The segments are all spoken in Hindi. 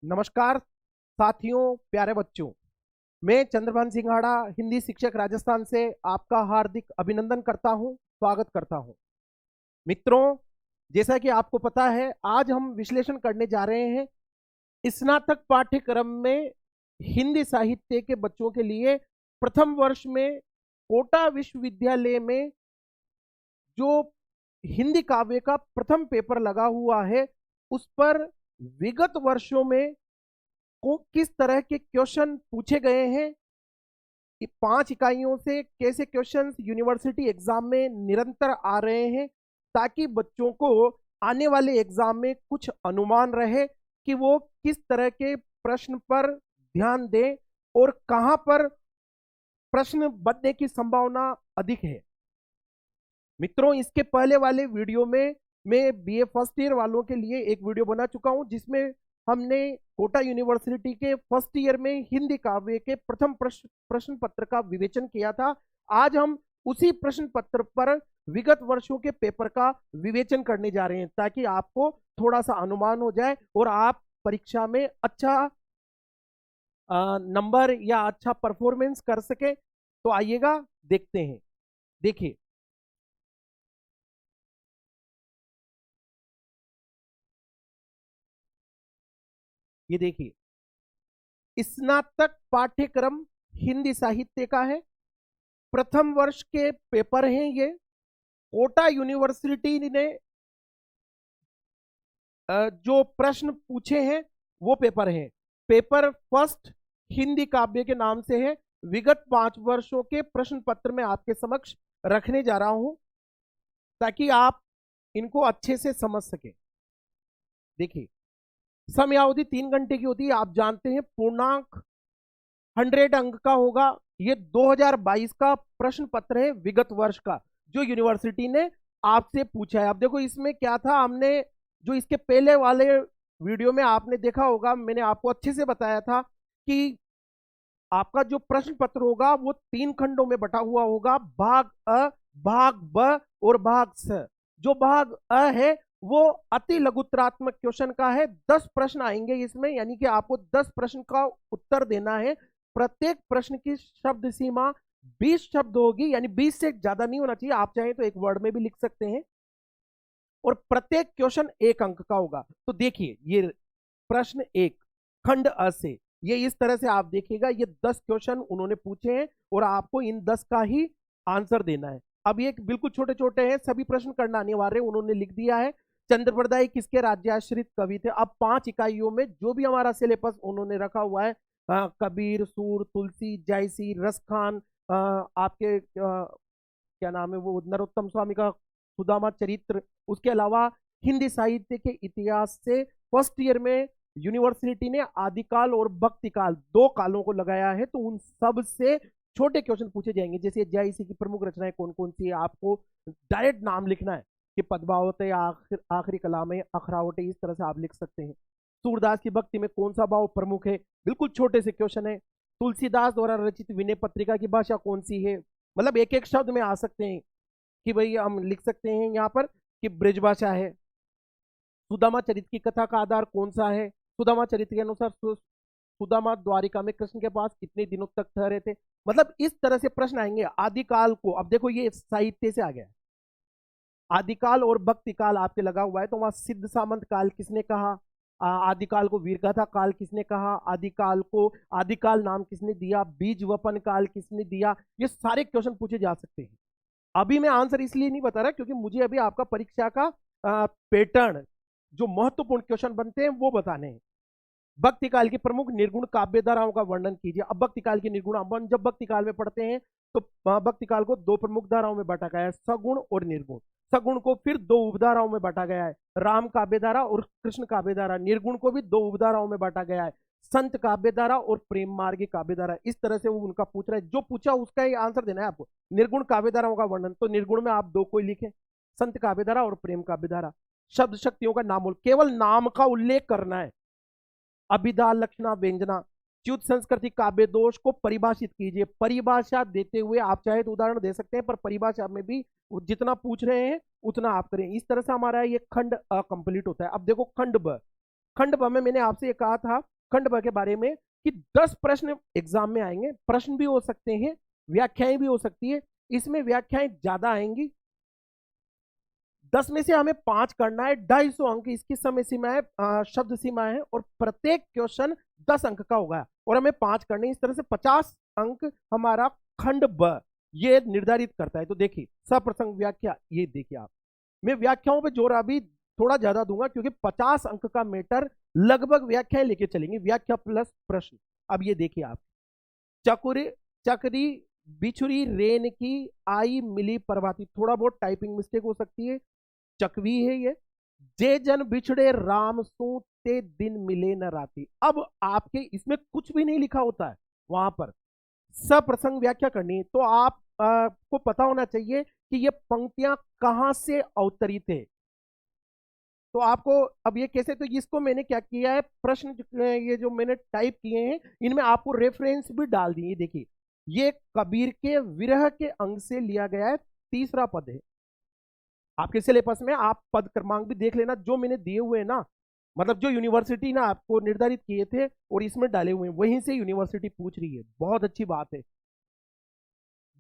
नमस्कार साथियों, प्यारे बच्चों। मैं चंद्रभान सिंघाड़ा, हिंदी शिक्षक राजस्थान से आपका हार्दिक अभिनंदन करता हूं, स्वागत करता हूं। मित्रों, जैसा कि आपको पता है, आज हम विश्लेषण करने जा रहे हैं स्नातक पाठ्यक्रम में हिंदी साहित्य के बच्चों के लिए प्रथम वर्ष में कोटा विश्वविद्यालय में जो हिंदी काव्य का प्रथम पेपर लगा हुआ है, उस पर विगत वर्षों में को किस तरह के क्वेश्चन पूछे गए हैं, कि 5 इकाइयों से कैसे क्वेश्चंस यूनिवर्सिटी एग्जाम में निरंतर आ रहे हैं, ताकि बच्चों को आने वाले एग्जाम में कुछ अनुमान रहे कि वो किस तरह के प्रश्न पर ध्यान दें और कहां पर प्रश्न बनने की संभावना अधिक है। मित्रों, इसके पहले वाले वीडियो में मैं बीए फर्स्ट ईयर वालों के लिए एक वीडियो बना चुका हूं, जिसमें हमने कोटा यूनिवर्सिटी के फर्स्ट ईयर में हिंदी काव्य के प्रथम प्रश्न पत्र का विवेचन किया था। आज हम उसी प्रश्न पत्र पर विगत वर्षों के पेपर का विवेचन करने जा रहे हैं, ताकि आपको थोड़ा सा अनुमान हो जाए और आप परीक्षा में अच्छा नंबर या अच्छा परफॉर्मेंस कर सके। तो आइएगा, देखते हैं। देखिए, ये देखिए, स्नातक पाठ्यक्रम हिंदी साहित्य का है, प्रथम वर्ष के पेपर हैं ये। कोटा यूनिवर्सिटी ने जो प्रश्न पूछे हैं वो पेपर है। पेपर फर्स्ट हिंदी काव्य के नाम से है। विगत 5 वर्षों के प्रश्न पत्र में आपके समक्ष रखने जा रहा हूं, ताकि आप इनको अच्छे से समझ सके। देखिए, समयावधि 3 घंटे की होती है, आप जानते हैं। पूर्णांक 100 अंक का होगा। ये 2022 का प्रश्न पत्र है, विगत वर्ष का, जो यूनिवर्सिटी ने आपसे पूछा है। अब देखो, इसमें क्या था, हमने जो इसके पहले वाले वीडियो में आपने देखा होगा, मैंने आपको अच्छे से बताया था कि आपका जो प्रश्न पत्र होगा वो 3 खंडों में बटा हुआ होगा, भाग अ, भाग ब और भाग स। जो भाग अ है वो अति लघुतरात्मक क्वेश्चन का है। 10 प्रश्न आएंगे इसमें, यानी कि आपको 10 प्रश्न का उत्तर देना है। प्रत्येक प्रश्न की शब्द सीमा 20 शब्द होगी, यानी 20 से ज्यादा नहीं होना चाहिए। आप चाहें तो एक वर्ड में भी लिख सकते हैं। और प्रत्येक क्वेश्चन 1 अंक का होगा। तो देखिए, ये प्रश्न 1, खंड अ से, ये इस तरह से आप देखिएगा, ये 10 क्वेश्चन उन्होंने पूछे हैं और आपको इन 10 का ही आंसर देना है। अब ये बिल्कुल छोटे छोटे हैं, सभी प्रश्न करना अनिवार्य, उन्होंने लिख दिया है। चंद्रप्रदाय किसके राज्याश्रित कवि थे। अब 5 इकाइयों में जो भी हमारा सिलेबस उन्होंने रखा हुआ है, कबीर, सूर, तुलसी, जायसी, रसखान, आपके क्या नाम है वो, नरोत्तम स्वामी का सुदामा चरित्र, उसके अलावा हिंदी साहित्य के इतिहास से फर्स्ट ईयर में यूनिवर्सिटी ने आदिकाल और भक्तिकाल 2 कालों को लगाया है। तो उन सब से छोटे क्वेश्चन पूछे जाएंगे। जैसे जयसी की प्रमुख रचनाएं कौन कौन सी है, आपको डायरेक्ट नाम लिखना है कि पद्मावत है, आखिरी कलाम है, अखरावट है, इस तरह से आप लिख सकते हैं। सूरदास की भक्ति में कौन सा भाव प्रमुख है, बिल्कुल छोटे से क्वेश्चन है। तुलसीदास द्वारा रचित विनय पत्रिका की भाषा कौन सी है, मतलब एक एक शब्द में आ सकते हैं कि भाई हम लिख सकते हैं यहाँ पर कि ब्रजभाषा है। सुदामा चरित्र की कथा का आधार कौन सा है। सुदामा चरित्र के अनुसार सुदामा द्वारिका में कृष्ण के पास कितने दिनों तक ठहरे थे। मतलब इस तरह से प्रश्न आएंगे। आदिकाल को, अब देखो ये साहित्य से आ गया, आदिकाल और भक्तिकाल आपके लगा हुआ है, तो वहां सिद्ध सामंत काल किसने कहा, आदिकाल को वीरगाथा काल किसने कहा, आदिकाल को आदिकाल नाम किसने दिया, बीज वपन काल किसने दिया। ये सारे क्वेश्चन पूछे जा सकते हैं। अभी मैं आंसर इसलिए नहीं बता रहा क्योंकि मुझे अभी आपका परीक्षा का पैटर्न, जो महत्वपूर्ण क्वेश्चन बनते हैं वो बताने हैं। भक्ति काल की प्रमुख निर्गुण काव्य धाराओं का वर्णन कीजिए। अब भक्ति काल की निर्गुण अपन जब भक्ति काल में पढ़ते हैं तो भक्ति काल को 2 प्रमुख धाराओं में बांटा गया है, सगुण और निर्गुण। सगुण को फिर 2 उपधाराओं में बांटा गया है, राम काव्य धारा और कृष्ण काव्य धारा। निर्गुण को भी 2 उपधाराओं में बांटा गया है, संत काव्य धारा और प्रेम मार्ग काव्य धारा। इस तरह से वो उनका पूछ रहा है, जो पूछा उसका ही आंसर देना है आपको। निर्गुण काव्य धाराओं का वर्णन, तो निर्गुण में आप 2 को लिखें, संत काव्य धारा और प्रेम काव्य धारा। शब्द शक्तियों का नाम, केवल नाम का उल्लेख करना है। अभिधा, लक्षणा, व्यंजना। च्युत संस्कृति काव्य दोष को परिभाषित कीजिए। परिभाषा देते हुए आप चाहे तो उदाहरण दे सकते हैं, पर परिभाषा में भी जितना पूछ रहे हैं उतना आप करें। इस तरह से हमारा ये खंड कंप्लीट होता है। अब देखो खंड ब, खंड ब में मैंने आपसे ये कहा था खंड ब के बारे में कि 10 प्रश्न एग्जाम में आएंगे, प्रश्न भी हो सकते हैं, व्याख्याएं भी हो सकती है। इसमें व्याख्याएं ज्यादा आएंगी, 10 में से हमें 5 करना है, 250 अंक इसकी समय सीमा है, शब्द सीमा है, और प्रत्येक क्वेश्चन 10 अंक का होगा और हमें 5 करने, इस तरह से 50 अंक हमारा खंड ब ये निर्धारित करता है। तो देखिए सप्रसंग व्याख्या, ये देखिए आप, मैं व्याख्याओं पे जोर अभी थोड़ा ज्यादा दूंगा क्योंकि 50 अंक का मैटर लगभग व्याख्याएं लेके चलेंगे, व्याख्या प्लस प्रश्न। अब ये देखिए आप, चकुरी चकरी बिछुरी रेन की आई मिली प्रभाती, थोड़ा बहुत टाइपिंग मिस्टेक हो सकती है, चकवी है ये। जे जन बिछड़े राम सू ते दिन मिले न राती। अब आपके इसमें कुछ भी नहीं लिखा होता है, वहां पर सप्रसंग व्याख्या करनी है, तो आप को पता होना चाहिए कि ये पंक्तियां कहां से अवतरित है। तो आपको अब ये कैसे, तो इसको मैंने क्या किया है, प्रश्न ये जो मैंने टाइप किए हैं इनमें आपको रेफरेंस भी डाल दिए। देखिए ये कबीर के विरह के अंग से लिया गया है, तीसरा पद है। आपके सिलेबस में आप पद क्रमांक भी देख लेना, जो मैंने दिए हुए हैं ना, मतलब जो यूनिवर्सिटी ना आपको निर्धारित किए थे और इसमें डाले हुए हैं, वहीं से यूनिवर्सिटी पूछ रही है, बहुत अच्छी बात है।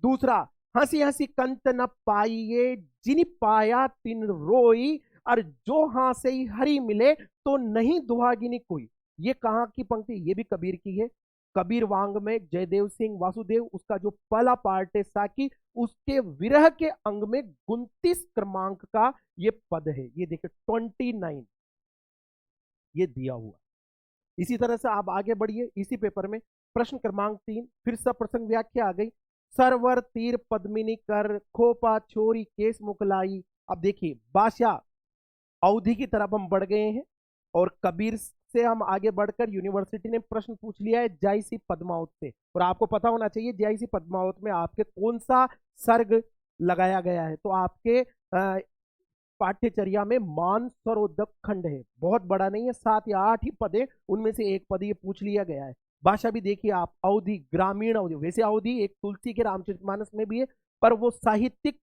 दूसरा, हंसी हंसी कंत न पाइये जिन पाया तिन रोई, और जो हासे हरी मिले तो नहीं दुहागिनी कोई। ये कहां की पंक्ति, ये भी कबीर की है। कबीर वांग में जयदेव सिंह वासुदेव, उसका जो पहला पार्ट है साकी, उसके विरह के अंग में 29 क्रमांक का ये पद है, ये देखिए 29 ये दिया हुआ। इसी तरह से आप आगे बढ़िए इसी पेपर में, प्रश्न क्रमांक 3, फिर सब प्रसंग व्याख्या आ गई। सरवर तीर पद्मिनी कर खोपा छोरी केस मुकलाई। अब देखिए बादशाह अवधि की तरफ हम बढ़ गए हैं और कबीर से हम आगे बढ़कर यूनिवर्सिटी ने प्रश्न पूछ लिया है जायसी पद्मावत से, और आपको पता होना चाहिए जायसी पद्मावत में आपके कौन सा सर्ग लगाया गया है। तो आपके पाठ्यचर्या में मानसरोदक खंड है, बहुत बड़ा नहीं है, 7 या 8 ही पद है, उनमें से एक पद ये पूछ लिया गया है। भाषा भी देखिए आप, अवधि ग्रामीण अवधि, वैसे अवधि एक तुलसी के रामचरितमानस में भी है, पर वो साहित्यिक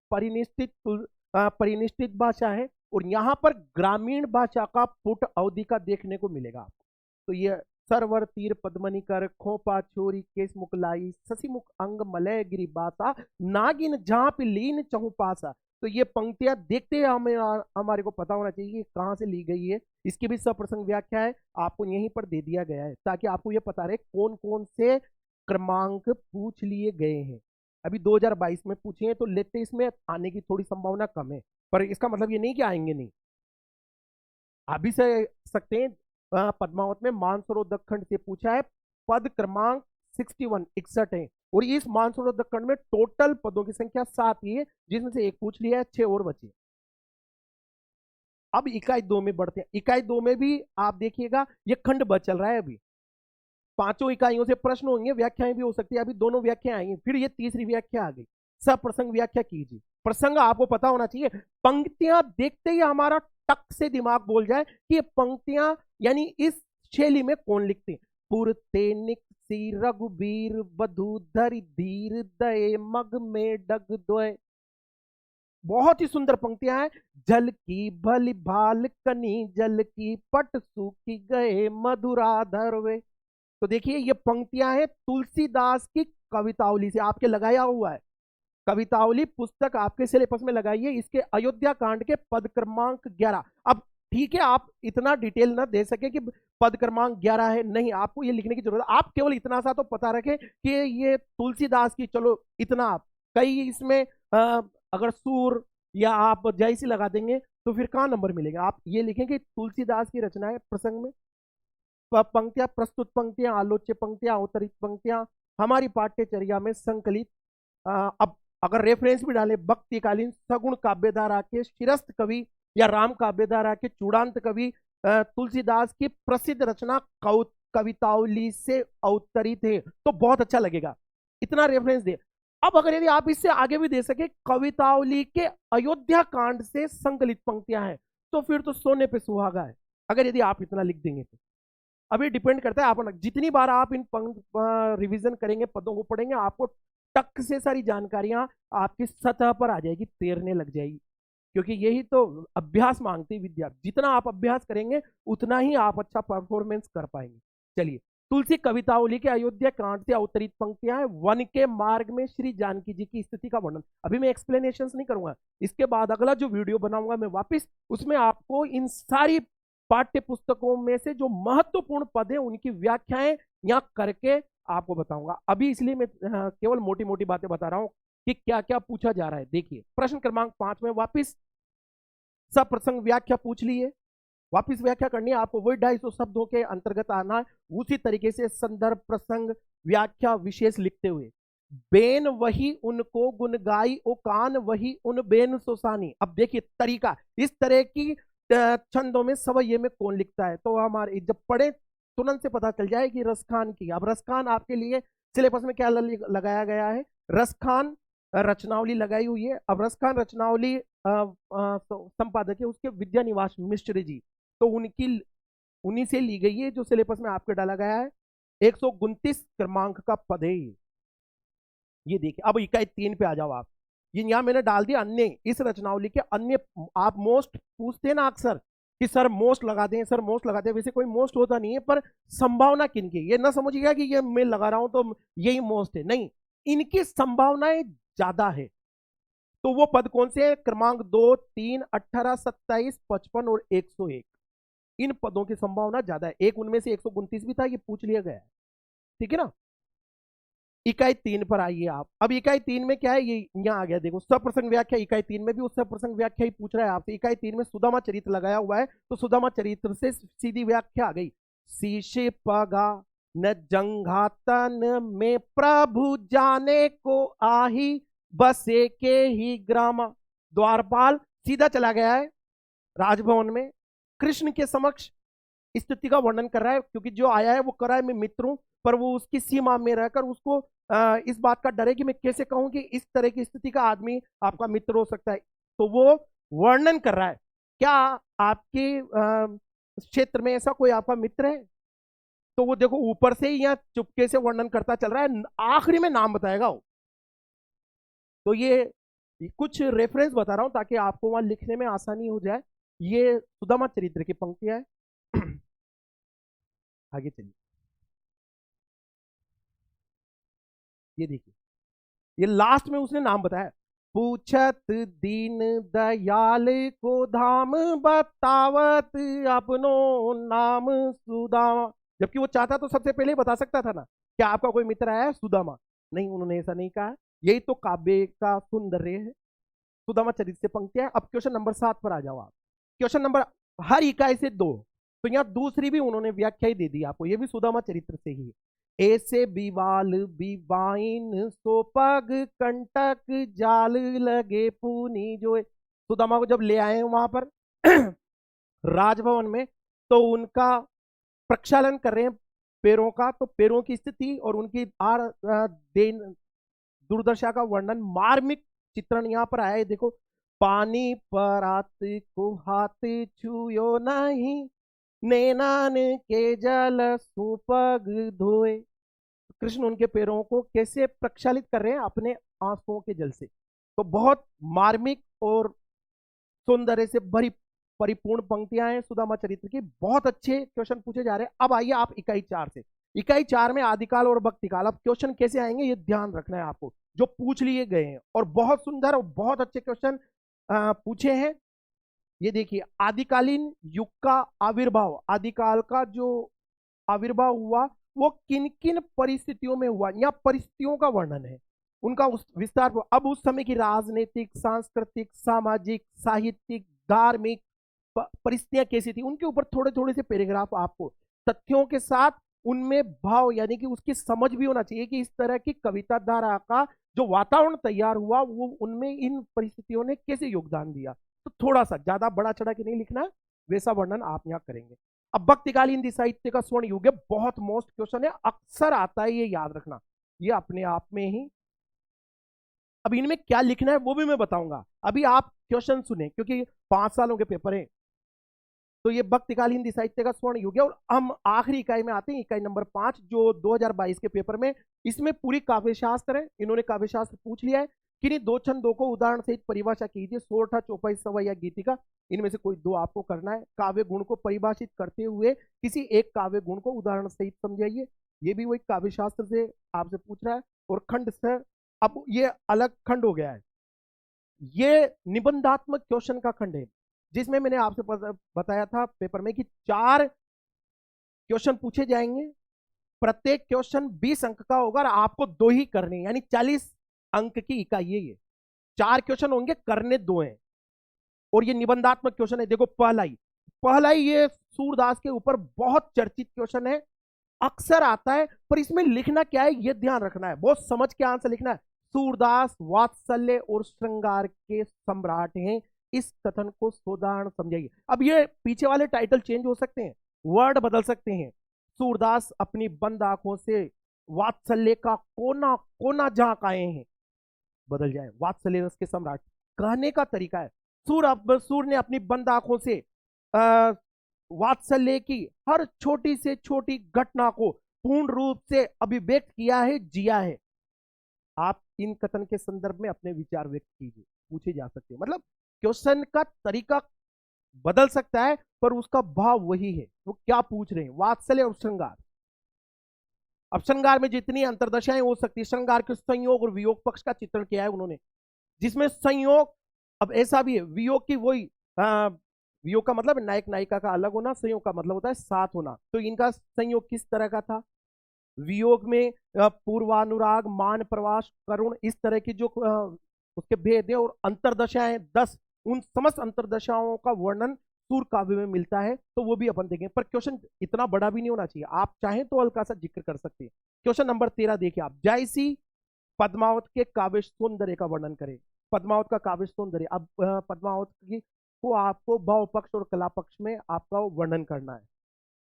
परिनिष्ठित भाषा है, और यहाँ पर ग्रामीण भाषा का पुट अवधि का देखने को मिलेगा आपको। तो ये सरवर तीर पद्मनी कर खोपा छोरी केस मुकलाई, ससीमुख अंग मलय गिरी बासा, नागिन झांप लीन चहु पासा। तो ये पंक्तियां देखते हैं हमें, हमारे को पता होना चाहिए कि कहां से ली गई है। इसकी भी सप्रसंग व्याख्या है, आपको यहीं पर दे दिया गया है ताकि आपको ये पता रहे कौन कौन से क्रमांक पूछ लिए गए हैं। अभी 2022 में पूछे हैं तो लेटेस्ट में आने की थोड़ी संभावना कम है, पर इसका मतलब ये नहीं कि आएंगे नहीं, आप भी से सकते हैं। पद्मावत में मानसरोवर खंड से पूछा है, पद क्रमांक 61 है, और इस मानसरोवर खंड में टोटल पदों की संख्या 7 ही है, जिसमें से एक पूछ लिया है, 6 और बचे। अब इकाई 2 में बढ़ते हैं। इकाई 2 में भी आप देखिएगा ये खंड ब चल रहा है, अभी 5 इकाइयों से प्रश्न होंगे, व्याख्याएं भी हो सकती है, अभी दोनों व्याख्या आई, फिर ये तीसरी व्याख्या आ गई, सब प्रसंग व्याख्या कीजिए। प्रसंग आपको पता होना चाहिए, पंक्तियां देखते ही हमारा टक से दिमाग बोल जाए कि ये पंक्तियां यानी इस शैली में कौन लिखते हैं। पुरते निकसी रघुबीर बधु धरि धीर दये मग में डग दोय। बहुत ही सुंदर पंक्तियां हैं। जल की भली भाल कनी जल की पट सूखी गए मधुराधर वे। तो देखिए ये पंक्तियां हैं तुलसीदास की कवितावली से, आपके लगाया हुआ है, कवितावली पुस्तक आपके सिलेबस में लगाई है, इसके अयोध्या कांड के पद क्रमांक 11। अब ठीक है आप इतना डिटेल ना दे सके कि पद क्रमांक 11 है, नहीं, आपको ये लिखने की जरूरत, आप केवल इतना सा तो पता रखें कि ये तुलसीदास की, चलो इतना। आप कई इसमें अगर सूर या आप जैसी लगा देंगे तो फिर कहां नंबर मिलेगा। आप ये लिखें कि तुलसीदास की रचना है, प्रसंग में पंक्तियां, प्रस्तुत पंक्तियां, आलोच्य पंक्तियां, अवतरित पंक्तियां हमारी पाठ्यचर्या में संकलित। अब अगर रेफरेंस भी डाले, भक्तिकालीन सगुण काव्यधारा के शिरस्त कवि या राम काव्यधारा के चूड़ांत कवि तुलसीदास की प्रसिद्ध रचना कवितावली से अवतरित है, तो बहुत अच्छा लगेगा, इतना रेफरेंस दे। अब अगर यदि आप इससे आगे भी दे सके, कवितावली के अयोध्या कांड से संकलित पंक्तियां हैं, तो फिर तो सोने पे सुहागा है, अगर यदि आप इतना लिख देंगे तो। अभी डिपेंड करता है आप जितनी बार आप इन रिवीजन करेंगे, पदों को पढ़ेंगे, आपको टक से सारी जानकारियां आपकी सतह पर आ जाएगी, तैरने लग जाएगी। क्योंकि यही तो अभ्यास मांगती विद्या। जितना आप अभ्यास करेंगे उतना ही आप अच्छा परफॉर्मेंस कर पाएंगे। चलिए, तुलसी कवितावली के अयोध्या कांड से अवतरित पंक्तियां हैं। वन के मार्ग में श्री जानकी जी की स्थिति का वर्णन। अभी मैं एक्सप्लेनेशन नहीं करूंगा, इसके बाद अगला जो वीडियो बनाऊंगा मैं वापस, उसमें आपको इन सारी पाठ्य पुस्तकों में से जो महत्वपूर्ण पद है उनकी व्याख्याएं यहाँ करके आपको बताऊंगा। अभी इसलिए मैं केवल मोटी मोटी बातें बता रहा हूं कि क्या क्या पूछा जा रहा है। देखिए, प्रश्न क्रमांक 5 में वापिस सब प्रसंग व्याख्या पूछ लिए, वापिस व्याख्या करनी है आपको, वही 250 शब्दों के अंतर्गत आना है। उसी तरीके से संदर्भ प्रसंग व्याख्या विशेष लिखते हुए, बेन वही उनको गुन गाई ओ कान वही उन बेन सोसानी। अब देखिए तरीका, इस तरह की छंदों में सवैये में कौन लिखता है, तो हमारे जब पढ़े तुरंत से पता चल जाए कि रसखान की। अब रसखान आपके लिए सिलेबस में क्या लगाया गया है, रसखान रचनावली लगाई हुई है। अब रसखान रचनावली संपादक है उसके विद्यानिवास मिश्र जी, तो उन्हीं से ली गई है जो सिलेबस में आपके डाला गया है। 129 क्रमांक का पद है ये देखिए। अब इकाई 3 पे आ जाओ आप, ये यहां मैंने डाल दिया अन्य, इस रचनावली के अन्य। आप मोस्ट पूछते हैं ना अक्सर कि सर मोस्ट लगा दें, सर मोस्ट लगा दें, वैसे कोई मोस्ट होता नहीं है, पर संभावना किनकी, ये ना समझिएगा कि ये मैं लगा रहा हूं तो यही मोस्ट है, नहीं, इनकी संभावनाएं ज्यादा है। तो वो पद कौन से हैं, क्रमांक 2, 3, 18, 27, 55 और 101। इन पदों की संभावना ज्यादा है। एक उनमें से 129 भी था, ये पूछ लिया गया है, ठीक है ना। इकाई 3 पर आइए आप। अब इकाई 3 में क्या है, ये यहां आ गया, देखो सप्रसंग व्याख्या। इकाई 3 में भी उस सप्रसंग व्याख्या ही पूछ रहा है आपसे। इकाई 3 में सुदामा चरित्र लगाया हुआ है, तो सुदामा चरित्र से सीधी व्याख्या आ गई। शीशे पगा न जंघातन में प्रभु जाने को आही, बसे के ही ग्राम। द्वारपाल सीधा चला गया है राजभवन में, कृष्ण के समक्ष स्थिति का वर्णन कर रहा है, क्योंकि जो आया है वो कर रहा है मैं मित्र हूं, पर वो उसकी सीमा में रहकर उसको इस बात का डर है कि मैं कैसे कहूं कि इस तरह की स्थिति का आदमी आपका मित्र हो सकता है। तो वो वर्णन कर रहा है, क्या आपके क्षेत्र में ऐसा कोई आपका मित्र है, तो वो देखो ऊपर से ही यहाँ चुपके से वर्णन करता चल रहा है, आखिरी में नाम बताएगा वो। तो ये कुछ रेफरेंस बता रहा हूं ताकि आपको वहां लिखने में आसानी हो जाए। ये सुदामा चरित्र की पंक्तियां है। आगे चलिए, ये देखिए, ये लास्ट में उसने नाम बताया, पूछत दीन दयाल को धाम बतावत अपनो नाम सुदामा। जबकि वो चाहता तो सबसे पहले ही बता सकता था ना, क्या आपका कोई मित्र है सुदामा, नहीं, उन्होंने ऐसा नहीं कहा। यही तो काव्य का सौंदर्य है। सुदामा चरित्र से पंक्तियां। अब क्वेश्चन नंबर 7 पर आ जाओ आप। क्वेश्चन नंबर, हर इकाई से 2, तो यहाँ दूसरी भी उन्होंने व्याख्या ही दे दी आपको, ये भी सुदामा चरित्र से ही। ऐसे बिवाल बिबाइन सो पग कंटक जाल लगे पूनी। जो सुदामा को जब ले आए वहां पर राजभवन में, तो उनका प्रक्षालन कर रहे हैं पैरों का, तो पैरों की स्थिति और उनकी दुर्दशा का वर्णन, मार्मिक चित्रण यहाँ पर आया है। देखो, पानी पर आत को हाथ छुयो नहीं, नैनान के जल सुपग धोए। कृष्ण उनके पैरों को कैसे प्रक्षालित कर रहे हैं, अपने आंसुओं के जल से। तो बहुत मार्मिक और सौंदर्य से भरी परिपूर्ण पंक्तियां हैं सुदामा चरित्र की। बहुत अच्छे क्वेश्चन पूछे जा रहे हैं। अब आइए आप इकाई 4 से। इकाई 4 में आदिकाल और भक्तिकाल। अब क्वेश्चन कैसे आएंगे ये ध्यान रखना है आपको, जो पूछ लिए गए हैं, और बहुत सुंदर और बहुत अच्छे क्वेश्चन पूछे हैं। ये देखिए, आदिकालीन युग का आविर्भाव, आदिकाल का जो आविर्भाव हुआ वो किन किन परिस्थितियों में हुआ, या परिस्थितियों का वर्णन है उनका उस विस्तार पर। अब उस समय की राजनीतिक, सांस्कृतिक, सामाजिक, साहित्यिक, धार्मिक परिस्थितियां कैसी थी, उनके ऊपर थोड़े थोड़े से पैराग्राफ आपको तथ्यों के साथ उनमें भाव यानी कि उसकी समझ भी होना चाहिए कि इस तरह की कविता धारा का जो वातावरण तैयार हुआ वो उनमें इन परिस्थितियों ने कैसे योगदान दिया। तो थोड़ा सा, ज्यादा बड़ा चढ़ा के नहीं लिखना, वैसा वर्णन आप यहाँ करेंगे। अब भक्तिकालीन हिंदी साहित्य का स्वर्ण युग है, बहुत मोस्ट क्वेश्चन है, अक्सर आता है, ये याद रखना, ये अपने आप में ही। अब इनमें क्या लिखना है वो भी मैं बताऊंगा, अभी आप क्वेश्चन सुने, क्योंकि 5 सालों के पेपर है। तो ये भक्तिकालीन हिंदी साहित्य का स्वर्ण युग है। और हम आखिरी इकाई में आते हैं, इकाई नंबर 5, जो 2022 के पेपर में, इसमें पूरी काव्य शास्त्र है। इन्होंने काव्य शास्त्र पूछ लिया है किन्हीं दो छंदों को उदाहरण सहित परिभाषा कीजिए। सोरठा, चौपाई, सवा या गीतिका, इनमें से कोई दो आपको करना है। काव्य गुण को परिभाषित करते हुए किसी एक काव्य गुण को उदाहरण सहित समझाइए। ये भी वही काव्य शास्त्र से आपसे पूछ रहा है। और खंड से, अब ये अलग खंड हो गया है, ये निबंधात्मक क्वेश्चन का खंड है, जिसमें मैंने आपसे बताया था पेपर में कि 4 क्वेश्चन पूछे जाएंगे। प्रत्येक क्वेश्चन 20 अंक का होगा और आपको 2 ही करने, यानी 40 अंक की इकाई है ये। 4 क्वेश्चन होंगे, करने 2 हैं। और ये निबंधात्मक क्वेश्चन है। देखो पहला ही ये सूरदास के ऊपर बहुत चर्चित क्वेश्चन है, अक्सर आता है, पर इसमें लिखना क्या है ये ध्यान रखना है, बहुत समझ के आंसर लिखना है। सूरदास वात्सल्य और श्रृंगार के सम्राट हैं, इस कथन को सोदाहरण समझाइए। अब ये पीछे वाले टाइटल चेंज हो सकते हैं, वर्ड बदल सकते हैं। सूरदास अपनी बंद आंखों से वात्सल्य का कोना कोना झांकाए हैं, बदल जाए वात्सल्य रस के सम्राट। कहने का तरीका है, सूर ने अपनी बंद आंखों से वात्सल्य की हर छोटी से छोटी घटना को पूर्ण रूप से अभिव्यक्त किया है, जिया है। आप इन कथन के संदर्भ में अपने विचार व्यक्त कीजिए, पूछे जा सकते हैं। मतलब क्वेश्चन का तरीका बदल सकता है, पर उसका भाव वही है। वो क्या पूछ रहे हैं, वात्सल्य और श्रृंगार। अब श्रृंगार में जितनी अंतर्दशाएं हो सकती है, श्रृंगार के संयोग और वियोग पक्ष का चित्रण किया है उन्होंने, जिसमें संयोग, अब ऐसा भी है, वियोग की वही, वियोग का मतलब नायक नायिका का अलग होना, संयोग का मतलब होता है साथ होना। तो इनका संयोग किस तरह का था, वियोग में पूर्वानुराग, मान प्रवास, करुण, इस तरह की जो उसके भेद है। और अंतर्दशाएं 10, उन समस्त अंतर्दशाओं का वर्णन सूर काव्य में मिलता है, तो वो भी अपन देखेंगे। पर क्वेश्चन इतना बड़ा भी नहीं होना चाहिए, आप चाहें तो हल्का सा जिक्र कर सकते हैं। क्वेश्चन नंबर 13 देखिए आप, जायसी पद्मावत के काव्य सौंदर्य का वर्णन करें। पद्मावत का काव्य सौंदर्य, अब पद्मावत की को आपको भाव पक्ष और कला पक्ष में आपका वर्णन करना है।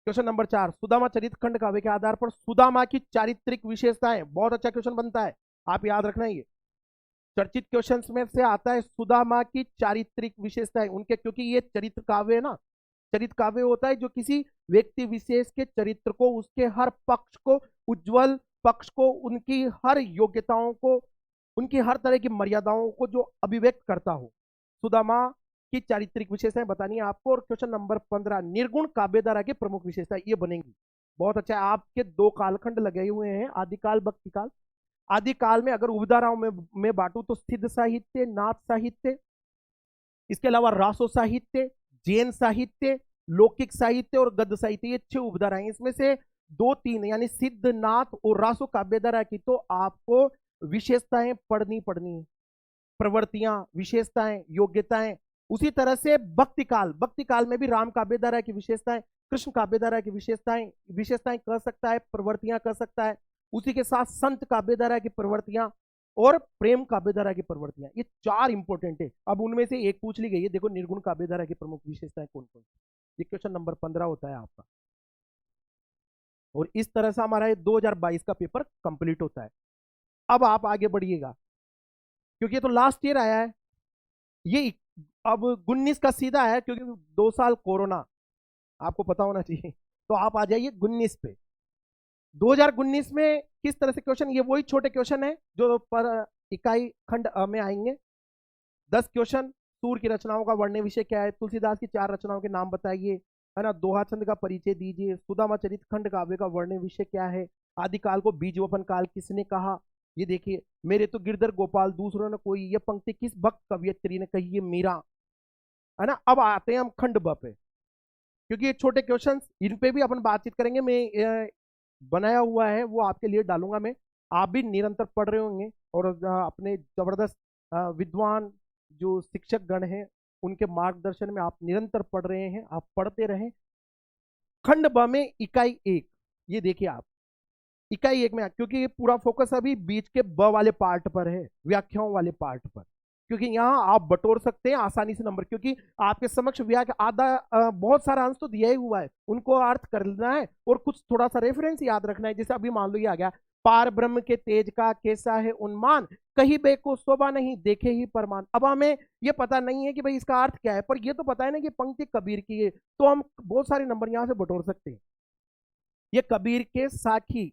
क्वेश्चन नंबर 4, सुदामा चरित खंड काव्य के आधार पर सुदामा की चारित्रिक विशेषताएं। बहुत अच्छा क्वेश्चन बनता है, आप याद रखना। ये चर्चित क्वेश्चंस में से आता है, सुदामा की चारित्रिक विशेषताएं उनके, क्योंकि ये चरित्र काव्य है ना। चरित्र काव्य होता है जो किसी व्यक्ति विशेष के चरित्र को, उसके हर पक्ष को, उज्जवल पक्ष को, उनकी हर योग्यताओं को, उनकी हर तरह की मर्यादाओं को जो अभिव्यक्त करता हो। सुदामा की चारित्रिक विशेषताएं बतानी है आपको। और क्वेश्चन नंबर 15, निर्गुण काव्यधारा की प्रमुख विशेषताएं, ये बनेंगी। बहुत अच्छा है, आपके 2 कालखंड लगे हुए हैं, आदिकाल, भक्तिकाल। आदिकाल में अगर उपधाराओं में बांटू तो सिद्ध साहित्य, नाथ साहित्य, इसके अलावा रासो साहित्य, जैन साहित्य, लौकिक साहित्य और गद्य साहित्य, ये 6 उपधाराएं। इसमें से 2-3 यानी सिद्ध, नाथ और रासो काव्यधारा की तो आपको विशेषताएं पढ़नी है, प्रवृत्तियां, विशेषताएं, योग्यताएं। उसी तरह से भक्तिकाल में भी राम काव्यधारा की विशेषताएं, कृष्ण काव्यधारा की विशेषताएं कह सकता है, प्रवृत्तियां कह सकता है। उसी के साथ संत काव्यधारा की प्रवृत्तियां और प्रेम काव्यधारा की प्रवृत्तियां, ये 4 इंपॉर्टेंट है। अब उनमें से एक पूछ ली गई है, देखो निर्गुण काव्यधारा की प्रमुख विशेषताएं कौन कौन। ये क्वेश्चन नंबर 15 होता है आपका। और इस तरह से हमारा 2022 का पेपर कंप्लीट होता है। अब आप आगे बढ़िएगा, क्योंकि ये तो लास्ट ईयर आया है, ये अब 19 का सीधा है, क्योंकि 2 साल कोरोना, आपको पता होना चाहिए। तो आप आ जाइए 19 पे। 2019 में किस तरह से क्वेश्चन, ये वही छोटे क्वेश्चन है जो पर इकाई खंड में आएंगे। 10 क्वेश्चन, सूर की रचनाओं का वर्ण्य विषय क्या है, तुलसीदास की 4 रचनाओं के नाम बताइए, है ना, दोहा छंद का परिचय दीजिए, सुदामा चरित खंड काव्य का वर्ण्य विषय क्या है, आदिकाल को बीज वपन काल किसने कहा, ये देखिए, मेरे तो गिरधर गोपाल दूसरों ने कोई, ये पंक्ति किस भक्त कवियत्री ने कही, ये मीरा, है ना। अब आते हैं हम खंड ब पे, क्योंकि ये छोटे क्वेश्चन, इन पे भी अपन बातचीत करेंगे। मैं बनाया हुआ है वो आपके लिए डालूंगा मैं, आप भी निरंतर पढ़ रहे होंगे। और अपने जबरदस्त विद्वान जो शिक्षक गण हैं उनके मार्गदर्शन में आप निरंतर पढ़ रहे हैं, आप पढ़ते रहें। खंड ब में इकाई 1, ये देखिए आप, इकाई 1 में, क्योंकि ये पूरा फोकस अभी बीच के ब वाले पार्ट पर है, व्याख्याओं वाले पार्ट पर, क्योंकि यहां आप बटोर सकते हैं आसानी से नंबर, क्योंकि आपके समक्ष व्याख्या आधा बहुत सारा अंश तो दिया ही हुआ है, उनको अर्थ करना है और कुछ थोड़ा सा रेफरेंस याद रखना है। जैसे अभी मान लो ये आ गया, पार ब्रह्म के तेज का कैसा है उन्मान, कहीं बे को शोभा नहीं देखे ही परमान। अब हमें ये पता नहीं है कि भाई इसका अर्थ क्या है, पर ये तो पता है ना कि पंक्ति कबीर की है, तो हम बहुत सारे नंबर यहां से बटोर सकते हैं। ये कबीर के साखी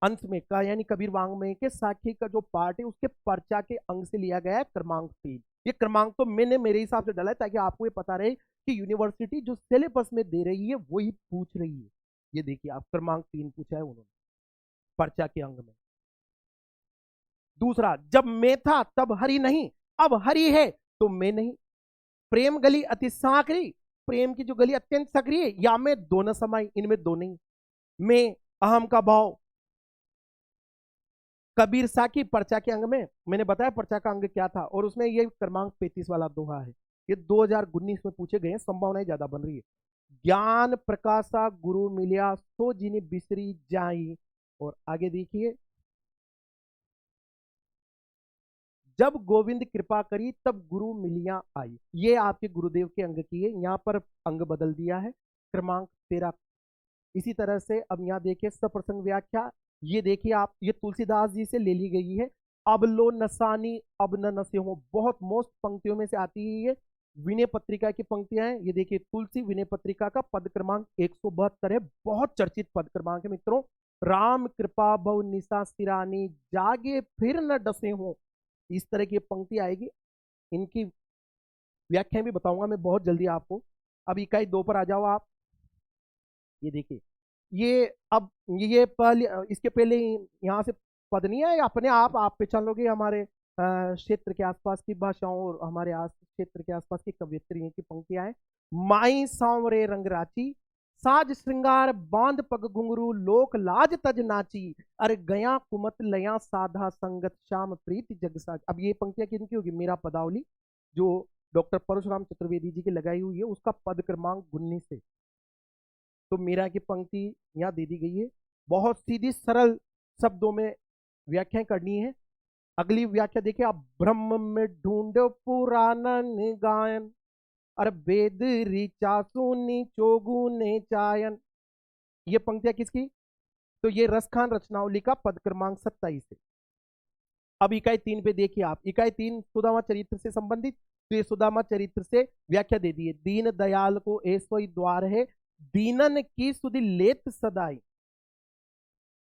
अंश में का यानी कबीर वांग्मय के साखी का जो पार्ट है उसके पर्चा के अंग से लिया गया है क्रमांक 3। ये क्रमांक तो मैंने मेरे हिसाब से डाला है ताकि आपको ये पता रहे कि यूनिवर्सिटी जो सिलेबस में दे रही है वही पूछ रही है। ये देखिए आप क्रमांक 3 पूछा है उन्होंने पर्चा के अंग में। दूसरा, जब मैं था तब हरि नहीं, अब हरि है तो मैं नहीं। प्रेम गली अति साकरी, प्रेम की जो गली अत्यंत सक्रिय है, या मैं दोनों समाई, इनमें दो नहीं। मैं अहम का भाव, कबीर साकी पर्चा के अंग में मैंने बताया पर्चा का अंग क्या था, और उसमें ये क्रमांक 35 वाला दोहा है। ये 2019 में पूछे गए हैं, संभावनाएं ज्यादा बन रही है। ज्ञान प्रकाशा गुरु मिलिया सो जिनी बिसरी जाई। और आगे देखिए, जब गोविंद कृपा करी तब गुरु मिलिया आई। ये आपके गुरुदेव के अंग की है, यहां पर अंग बदल दिया है क्रमांक 13। इसी तरह से अब यहां देखिए सप्रसंग व्याख्या, ये देखिए आप, ये तुलसीदास जी से ले ली गई है। अब लो नसानी अब न नसे हो, बहुत मोस्ट पंक्तियों में से आती है ये। विनय पत्रिका की पंक्तियां हैं, ये देखिए तुलसी विनय पत्रिका का पद क्रमांक 172 है, बहुत चर्चित पद क्रमांक है मित्रों। राम कृपा भव निशा सिरानी, जागे फिर न डसे हो। इस तरह की पंक्ति आएगी, इनकी व्याख्या भी बताऊंगा मैं बहुत जल्दी आपको। अब इकाई 2 पर आ जाओ आप। ये देखिए, ये अब ये पहले, इसके पहले यहाँ से पद नहीं है, अपने आप पे चलोगे हमारे क्षेत्र के आसपास की भाषाओं और हमारे क्षेत्र के आसपास की कवियत्री की पंक्तियां हैं। माई सांवरे रंग राची, साज श्रृंगार बांध पग घुंघरू, लोक लाज तज नाची, अरे गया कुमत लया साधा संगत श्याम प्रीति जगसाज। अब ये पंक्तियां किनकी होगी? मीरा पदावली, जो डॉक्टर परशुराम चतुर्वेदी जी की लगाई हुई है, उसका पद क्रमांक 19 से। तो मीरा की पंक्ति यहाँ दे दी गई है, बहुत सीधी सरल शब्दों में व्याख्या करनी है। अगली व्याख्या देखिए आप, ब्रह्म में ढूंढो पुराणन गायन, अरे वेद ऋचा सुनी चोगुने चायन। ये पंक्तियां किसकी? तो ये रसखान रचनावली का पद क्रमांक 27 है। अब इकाई 3 पे देखिए आप, इकाई 3 सुदामा चरित्र से संबंधित, तो ये सुदामा चरित्र से व्याख्या दे दी है। दीन दयाल को ऐसो ही द्वार है, दीनन की सुधि लेत सदाई।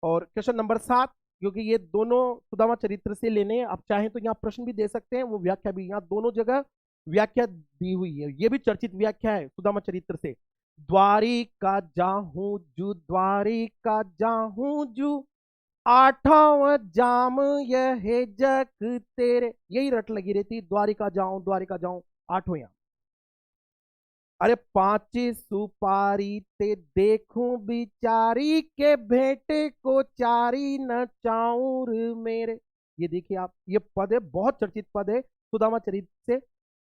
और क्वेश्चन नंबर 7, क्योंकि ये दोनों सुदामा चरित्र से लेने हैं, आप चाहें तो यहाँ प्रश्न भी दे सकते हैं, वो व्याख्या भी यहाँ दोनों जगह व्याख्या दी हुई है। ये भी चर्चित व्याख्या है सुदामा चरित्र से। द्वारिका जाहूं जू, द्वारिका जाहूं जू, आठवां जाम यह जग तेरे। यही रट लगी रहती, द्वारिका जाऊं 8वां याम। अरे 5 सुपारी ते देखूं बिचारी, के भेंटे को चारी न चाऊर मेरे। ये देखिए आप, ये पद है, बहुत चर्चित पद है सुदामा चरित्र से,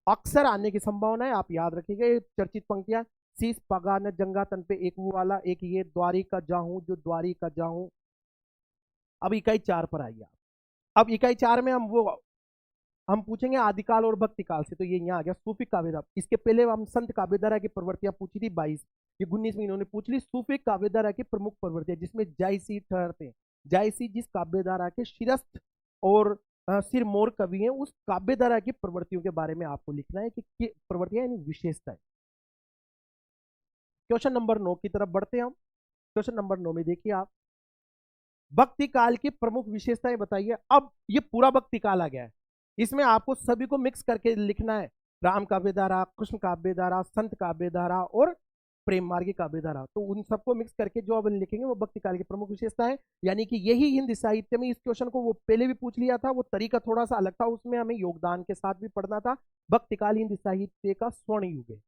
अक्सर आने की संभावना है, आप याद रखिएगा। ये चर्चित पंक्तियां, शीस पगा न जंगा तन पे, एक वो वाला, एक ये द्वारिका जाऊं जो द्वारिका जाऊं। अब इकाई 4 पर आइए आप। अब इकाई 4 में हम पूछेंगे आदिकाल और भक्ति काल से, तो ये यहाँ आ गया सूफी काव्यधारा। इसके पहले हम संत काव्यधारा की प्रवृत्तियां पूछी थी 22, ये 19 में इन्होंने पूछ ली सूफी काव्यधारा की प्रमुख प्रवृत्तियां, जिसमें जायसी ठहरते हैं। जायसी जिस काव्यधारा के शिरस्थ और सिरमौर कवि हैं, उस काव्यधारा की प्रवृत्तियों के बारे में आपको लिखना है कि प्रवृत्तियां यानी विशेषताएं। क्वेश्चन नंबर 9 की तरफ बढ़ते हैं हम। क्वेश्चन नंबर 9 में देखिए आप, भक्ति काल की प्रमुख विशेषताएं बताइए। अब ये पूरा भक्ति काल आ गया है, इसमें आपको सभी को मिक्स करके लिखना है, राम काव्यधारा, कृष्ण काव्यधारा, संत काव्यधारा और प्रेम मार्गी काव्यधारा। तो उन सबको मिक्स करके जो अब लिखेंगे वो भक्ति काल की प्रमुख विशेषता है। यानी कि यही हिंदी साहित्य में, इस क्वेश्चन को वो पहले भी पूछ लिया था, वो तरीका थोड़ा सा अलग था, उसमें हमें योगदान के साथ भी पढ़ना था। भक्ति काल हिंदी साहित्य का स्वर्ण युग है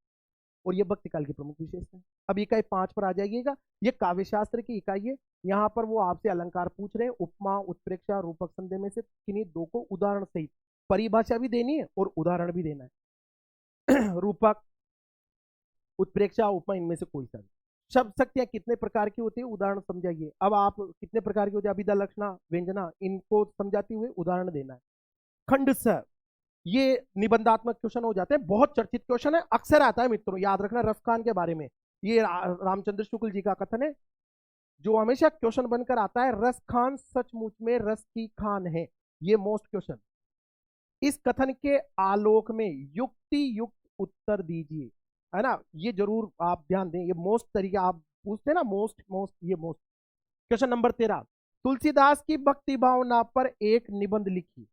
और ये भक्ति काल की प्रमुख विशेषता है। अब इकाई 5 पर आ जाइएगा, ये काव्यशास्त्र की इकाई है। यहाँ पर वो आपसे अलंकार पूछ रहे हैं, उपमा, उत्प्रेक्षा, रूपक संदेह में से किन्हीं दो को उदाहरण सहित, परिभाषा भी देनी है और उदाहरण भी देना है। रूपक, उत्प्रेक्षा, उपमा, इनमें से कोई सा भी। शब्द शक्तियां कितने प्रकार की होती है, उदाहरण समझाइए। अब आप कितने प्रकार की होती है, अभिधा, लक्षणा, व्यंजना, इनको समझाते हुए उदाहरण देना है। खंड स, ये निबंधात्मक क्वेश्चन हो जाते हैं, बहुत चर्चित क्वेश्चन है, अक्सर आता है मित्रों, याद रखना रसखान के बारे में। ये रामचंद्र शुक्ल जी का कथन है जो हमेशा क्वेश्चन बनकर आता है, रस खान सचमुच में रस की खान है। ये मोस्ट क्वेश्चन, इस कथन के आलोक में युक्ति युक्त उत्तर दीजिए, है ना। ये जरूर आप ध्यान दें, ये मोस्ट तरीका आप पूछते हैं ना, मोस्ट ये मोस्ट। क्वेश्चन नंबर 13, तुलसीदास की भक्ति भावना पर एक निबंध लिखी।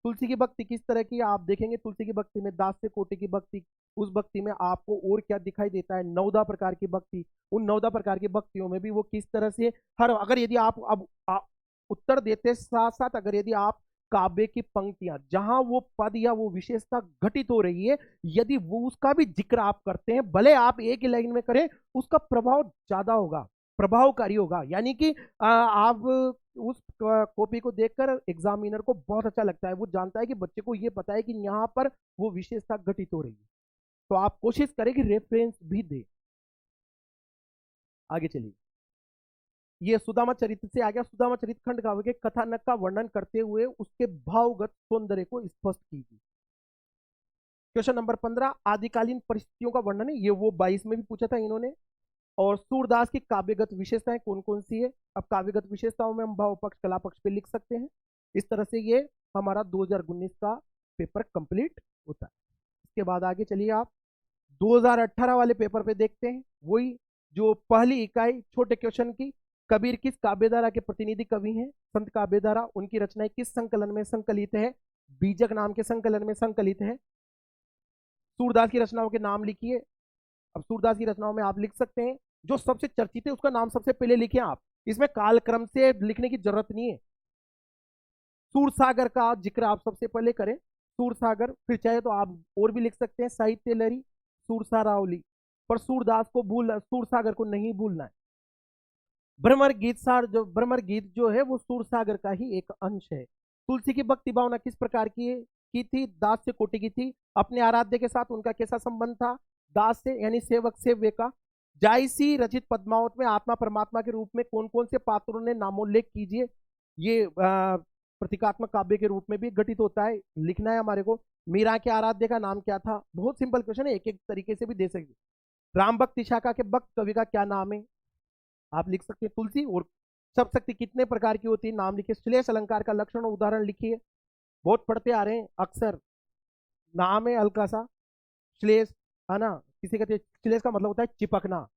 तुलसी की भक्ति किस तरह की आप देखेंगे, तुलसी की भक्ति में दास से कोटि की भक्ति, उस भक्ति में आपको और क्या दिखाई देता है, 9 प्रकार की भक्ति, उन 9 प्रकार की भक्तियों में भी वो किस तरह से हर, अगर यदि आप अब उत्तर देते साथ साथ अगर यदि आप काव्य की पंक्तियां जहां वो पद या वो विशेषता घटित हो रही है, यदि वो उसका भी जिक्र आप करते हैं, भले आप एक ही लाइन में करें, उसका प्रभाव ज्यादा होगा, प्रभावकारी होगा। यानी कि आप उस कॉपी को देखकर एग्जामिनर को बहुत अच्छा लगता है, वो जानता है कि बच्चे को ये पता है कि यहाँ पर वो विशेषता घटित हो रही है। तो आप कोशिश करें कि रेफरेंस भी दे। आगे चलिए, ये सुदामा चरित्र से आ गया। सुदामा चरित्र खंड काव्य के कथानक का वर्णन करते हुए उसके भावगत सौंदर्य को स्पष्ट कीजिए। क्वेश्चन नंबर 15, आदिकालीन परिस्थितियों का वर्णन है, ये वो 22 में भी पूछा था इन्होंने। और सूरदास की काव्यगत विशेषताएं कौन कौन सी है। अब काव्यगत विशेषताओं में हम भाव पक्ष कला पक्ष पे लिख सकते हैं। इस तरह से ये हमारा 2019 का पेपर कंप्लीट होता है। इसके बाद आगे चलिए, आप 2018 वाले पेपर पे देखते हैं। वही जो पहली इकाई छोटे क्वेश्चन की, कबीर किस काव्यधारा के प्रतिनिधि कवि हैं। संत काव्यधारा, उनकी रचनाएं किस संकलन में संकलित है। बीजक नाम के संकलन में संकलित है। सूरदास की रचनाओं के नाम लिखिए। अब सूरदास की रचनाओं में आप लिख सकते हैं जो सबसे चर्चित है उसका नाम सबसे पहले लिखें आप, इसमें कालक्रम से लिखने की जरूरत नहीं है। सूरसागर का जिक्र आप सबसे पहले करें, सूरसागर, फिर चाहे तो आप और भी लिख सकते हैं, साहित्य लहरी, सूरसा रावली, पर सूरदास को सूरसागर को नहीं भूलना है। भ्रमर गीत सार, जो भ्रमर गीत जो है वो सूरसागर का ही एक अंश है। तुलसी की भक्ति भावना किस प्रकार की थी, दास से कोटि की थी। अपने आराध्य के साथ उनका कैसा संबंध था, दास से यानी सेवक सेव्य का। जायसी रचित पद्मावत में आत्मा परमात्मा के रूप में कौन कौन से पात्रों ने नामोल्लेख कीजिए। ये प्रतीकात्मक काव्य के रूप में भी घटित होता है, लिखना है हमारे को। मीरा के आराध्य का नाम क्या था, बहुत सिंपल क्वेश्चन है, एक एक तरीके से भी दे सकते। राम भक्ति शाखा के भक्त कवि का क्या नाम है, आप लिख सकते हैं तुलसी। और सब शक्ति कितने प्रकार की होती है, नाम लिखिए। श्लेष अलंकार का लक्षण और उदाहरण लिखिए, बहुत पढ़ते आ रहे हैं अक्सर, नाम है हल्का सा श्लेष, है ना। किसी कहते हैं श्लेष का मतलब होता है चिपकना,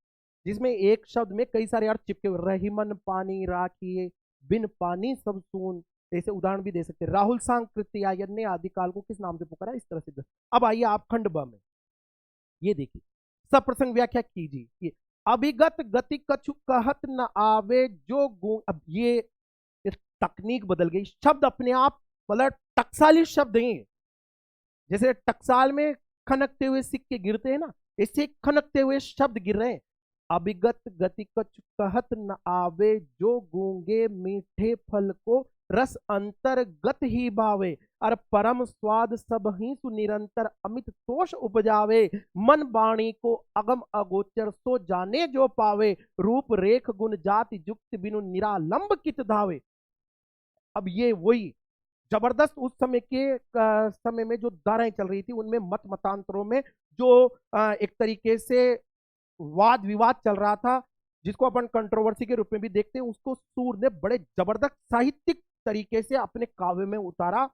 जिसमें एक शब्द में कई सारे अर्थ चिपके हुए, रहीमन पानी राखिए, बिन पानी सब सून, ऐसे उदाहरण भी दे सकते हैं। राहुल सांकृत्यायन ने आदिकाल को किस नाम से पुकारा, इस तरह से। अब आइए आप खंड ब में, ये देखिए, सब प्रसंग व्याख्या कीजिए। अभिगत गति कछु कहत न आवे जो गुण, अब ये तकनीक बदल गई, शब्द अपने आप मतलब टकसाली शब्द हैं, जैसे टकसाल में खनकते हुए सिक्के गिरते हैं ना, इससे खनकते हुए शब्द गिर रहे हैं। अभिगत गति कछु कहत न आवे जो गूंगे मीठे फल को रस अंतर्गत ही भावे, और परम स्वाद सब ही सुनिरंतर अमित तोष उपजावे, मन वाणी को अगम अगोचर सो जाने जो पावे, रूप रेख गुण जाति युक्त बिनु निरालंब कित धावे। अब ये वही जबरदस्त उस समय के समय में जो धाराएं चल रही थी, उनमें मत मतांतरों में जो एक तरीके से वाद विवाद चल रहा था, जिसको अपन कंट्रोवर्सी के रूप में भी देखते हैं, उसको सूर ने बड़े जबरदस्त साहित्यिक तरीके से अपने काव्य में उतारा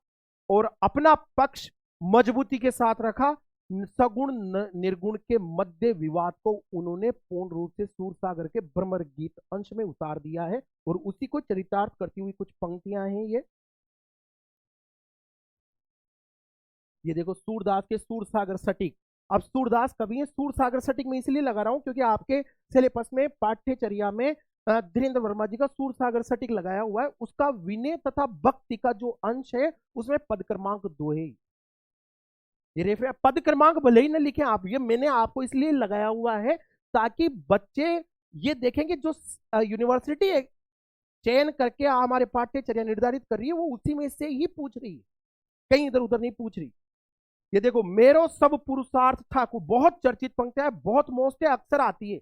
और अपना पक्ष मजबूती के साथ रखा। सगुण निर्गुण के मध्य विवाद को उन्होंने पूर्ण रूप से सूरसागर के भ्रमर गीत अंश में उतार दिया है, और उसी को चरितार्थ करती हुई कुछ पंक्तियां हैं। ये देखो, सूरदास के सूरसागर सटीक। अब सूरदास कवि है, सूरसागर सटीक में इसलिए लगा रहा हूं क्योंकि आपके सिलेबस में पाठ्यचर्या में धीरेन्द्र वर्मा जी का सूरसागर सटीक लगाया हुआ है। उसका विनय तथा भक्ति का जो अंश है उसमें पद क्रमांक 2 है। ये पद क्रमांक भले ही ना लिखे आप, ये मैंने आपको इसलिए लगाया हुआ है ताकि बच्चे ये देखेंगे जो यूनिवर्सिटी चयन करके हमारे पाठ्यचर्या निर्धारित कर रही है, वो उसी में से ही पूछ रही है, कहीं इधर उधर नहीं पूछ रही। ये देखो, मेरो सब पुरुषार्थ ठाकुर, बहुत चर्चित पंक्तियां है, बहुत मोस्ट है, अक्सर आती है।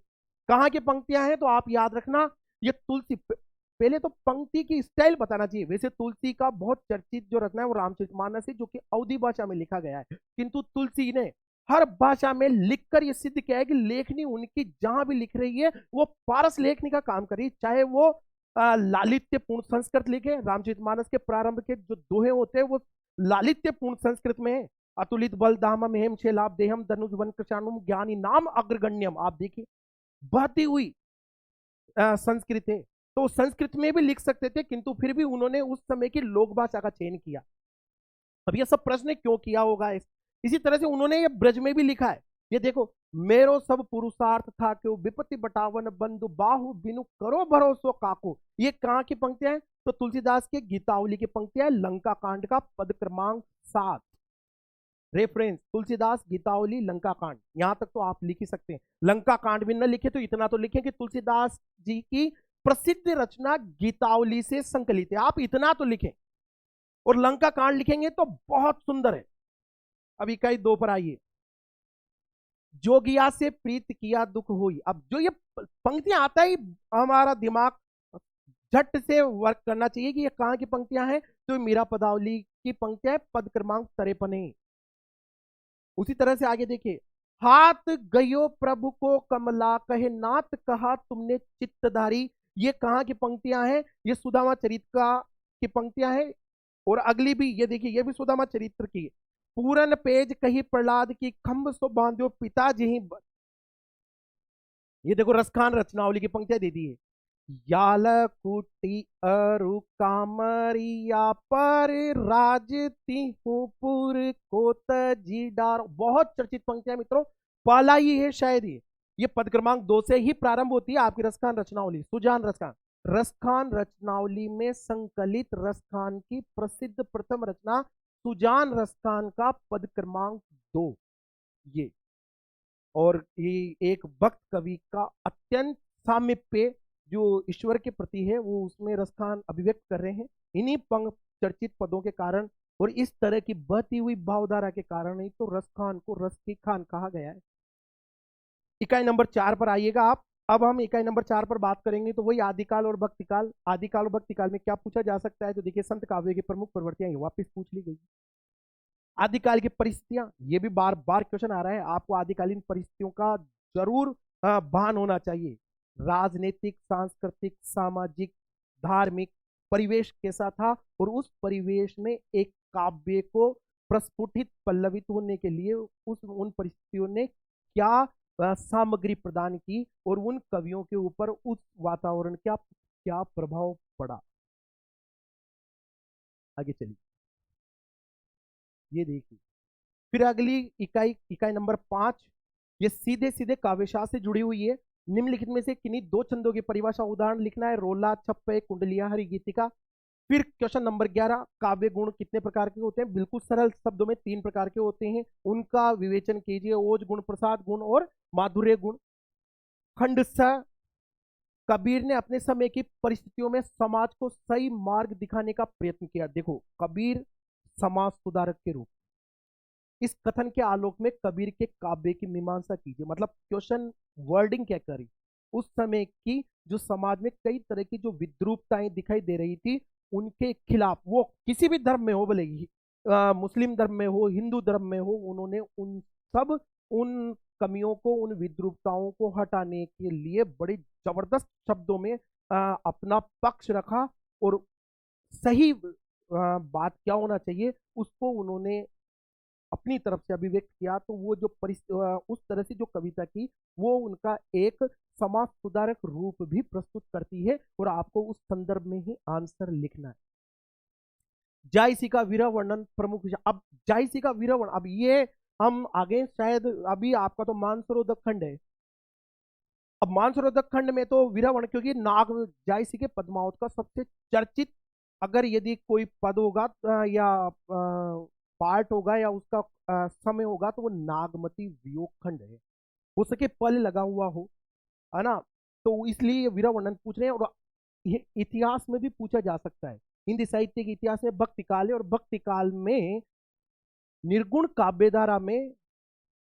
कहां की पंक्तियां हैं तो आप याद रखना, ये तुलसी, पहले तो पंक्ति की स्टाइल बताना चाहिए। वैसे तुलसी का बहुत चर्चित जो रचना है वो रामचरितमानस है, जो कि अवधी भाषा में लिखा गया है, किंतु तुलसी ने हर भाषा में लिखकर यह सिद्ध किया है कि लेखनी उनकी जहां भी लिख रही है वो पारस लेखनी का काम कर रही है। चाहे वो लालित्य पूर्ण संस्कृत लिखे, रामचरितमानस के प्रारंभ के जो दोहे होते हैं वो लालित्य पूर्ण संस्कृत में है। अतुलित बल दामम हेम शैलाभ देहम धनुष वन कृषाणुम ज्ञानी नाम अग्रगण्यम, आप देखिए बहती हुई संस्कृत है। तो संस्कृत में भी लिख सकते थे, किंतु फिर भी उन्होंने उस समय की लोक भाषा का चयन किया। अब ये सब प्रश्न क्यों किया होगा? इसी तरह से उन्होंने ये ब्रज में भी लिखा है। ये देखो, मेरो सब पुरुषार्थ था क्यों विपत्ति बटावन बंधु बाहु बिनु करो भरोसो काको। ये कहाँ की पंक्तियां हैं? तो तुलसीदास के गीतावली की पंक्तियां, लंका कांड का पद क्रमांक 7। रेफरेंस तुलसीदास गीतावली लंका कांड। यहां तक तो आप लिख ही सकते हैं। लंका कांड भी न लिखे तो इतना तो लिखें कि तुलसीदास जी की प्रसिद्ध रचना गीतावली से संकलित है, आप इतना तो लिखें। और लंका कांड लिखेंगे तो बहुत सुंदर है। अब इकाई 2 पर आइए। जोगिया से प्रीत किया दुख हुई। अब जो ये पंक्तियां आता ही हमारा दिमाग झट से वर्क करना चाहिए कि ये कहां की पंक्तियां हैं। तो मीरा पदावली की पंक्तियां है, पद क्रमांक 53। उसी तरह से आगे देखिए, हाथ गयो प्रभु को कमला कहे नाथ कहा तुमने चित्तधारी। ये कहां की पंक्तियां हैं? ये सुदामा चरित्र की पंक्तियां हैं। और अगली भी ये देखिए, ये भी सुदामा चरित्र की। पूरन पेज कही प्रहलाद की खंभ सो बांध्यो पिताजी ही। ये देखो, रसखान रचनावली की पंक्तियां दे दी है। याल कुटी अरु कामरिया पर राजती हूँ पुर को तजी डार। बहुत चर्चित पंक्तियां मित्रों, पहला ही है शायद ये पद क्रमांक 2 से ही प्रारंभ होती है आपकी रसखान रचनावली। सुजान रसखान, रसखान रचनावली में संकलित रसखान की प्रसिद्ध प्रथम रचना सुजान रसखान का पद क्रमांक 2 ये। और ये एक भक्त कवि का अत्यंत सामीप्य जो ईश्वर के प्रति है वो उसमें रसखान अभिव्यक्त कर रहे हैं। इन्हीं चर्चित पदों के कारण और इस तरह की बहती हुई भावधारा के कारण ही तो रसखान को रस की खान कहा गया है। इकाई नंबर 4 पर आइएगा आप। अब हम इकाई नंबर 4 पर बात करेंगे तो वही आदिकाल और भक्तिकाल। आदिकाल और भक्तिकाल में क्या पूछा जा सकता है? तो देखिए, संत काव्य की प्रमुख प्रवृत्तियां वापिस पूछ ली गई। आदिकाल की परिस्थितियां, ये भी बार बार क्वेश्चन आ रहा है, आपको आदिकालीन परिस्थितियों का जरूर भान होना चाहिए। राजनीतिक, सांस्कृतिक, सामाजिक, धार्मिक परिवेश कैसा था और उस परिवेश में एक काव्य को प्रस्फुटित पल्लवित होने के लिए उन परिस्थितियों ने क्या सामग्री प्रदान की और उन कवियों के ऊपर उस वातावरण का क्या प्रभाव पड़ा। आगे चलिए, ये देखिए। फिर अगली इकाई नंबर 5, ये सीधे सीधे काव्यशास्त्र से जुड़ी हुई है। निम्नलिखित में से किन्हीं 2 छंदों की परिभाषा उदाहरण लिखना है। रोला, छप्पे, कुंडलिया, हरि गीतिका। फिर क्वेश्चन नंबर 11, काव्य गुण कितने प्रकार के होते हैं? बिल्कुल सरल शब्दों में 3 प्रकार के होते हैं, उनका विवेचन कीजिए। ओज गुण, प्रसाद गुण और माधुर्य गुण। खंड स, कबीर ने अपने समय की परिस्थितियों में समाज को सही मार्ग दिखाने का प्रयत्न किया। देखो, कबीर समाज सुधारक के रूप, इस कथन के आलोक में कबीर के काव्य की मीमांसा कीजिए। मतलब क्वेश्चन वर्डिंग क्या करी, उस समय की जो समाज में कई तरह की जो विद्रूपताएं दिखाई दे रही थी उनके खिलाफ, वो किसी भी धर्म में हो, भले ही मुस्लिम धर्म में हो, हिंदू धर्म में हो, उन्होंने उन कमियों को, उन विद्रूपताओं को हटाने के लिए बड़े जबरदस्त शब्दों में अपना पक्ष रखा। और सही बात क्या होना चाहिए उसको उन्होंने अपनी तरफ से अभिव्यक्त किया। तो वो जो उस तरह से जो कविता की, वो उनका एक समाज सुधारक रूप भी प्रस्तुत करती है। और आपको उस संदर्भ में ही आंसर लिखना है। जायसी का वीरा वर्णन प्रमुख विषय। अब जायसी का वीरा वर्णन, अब ये हम आगे शायद, अभी आपका तो मानसरोवर खंड है। अब मानसरोवर खंड में तो वीरा वर्णन, क्योंकि नाग जायसी के पद्मावत का सबसे चर्चित अगर यदि कोई पद होगा या पार्ट होगा या उसका समय होगा तो वो नागमती वियोग खंड है। हो सके पल लगा हुआ हो, है ना। तो इसलिए ये वीरा वर्णन पूछ रहे हैं। और ये इतिहास में भी पूछा जा सकता है। हिंदी साहित्य के इतिहास में भक्ति काल है और भक्ति काल में निर्गुण काव्यधारा में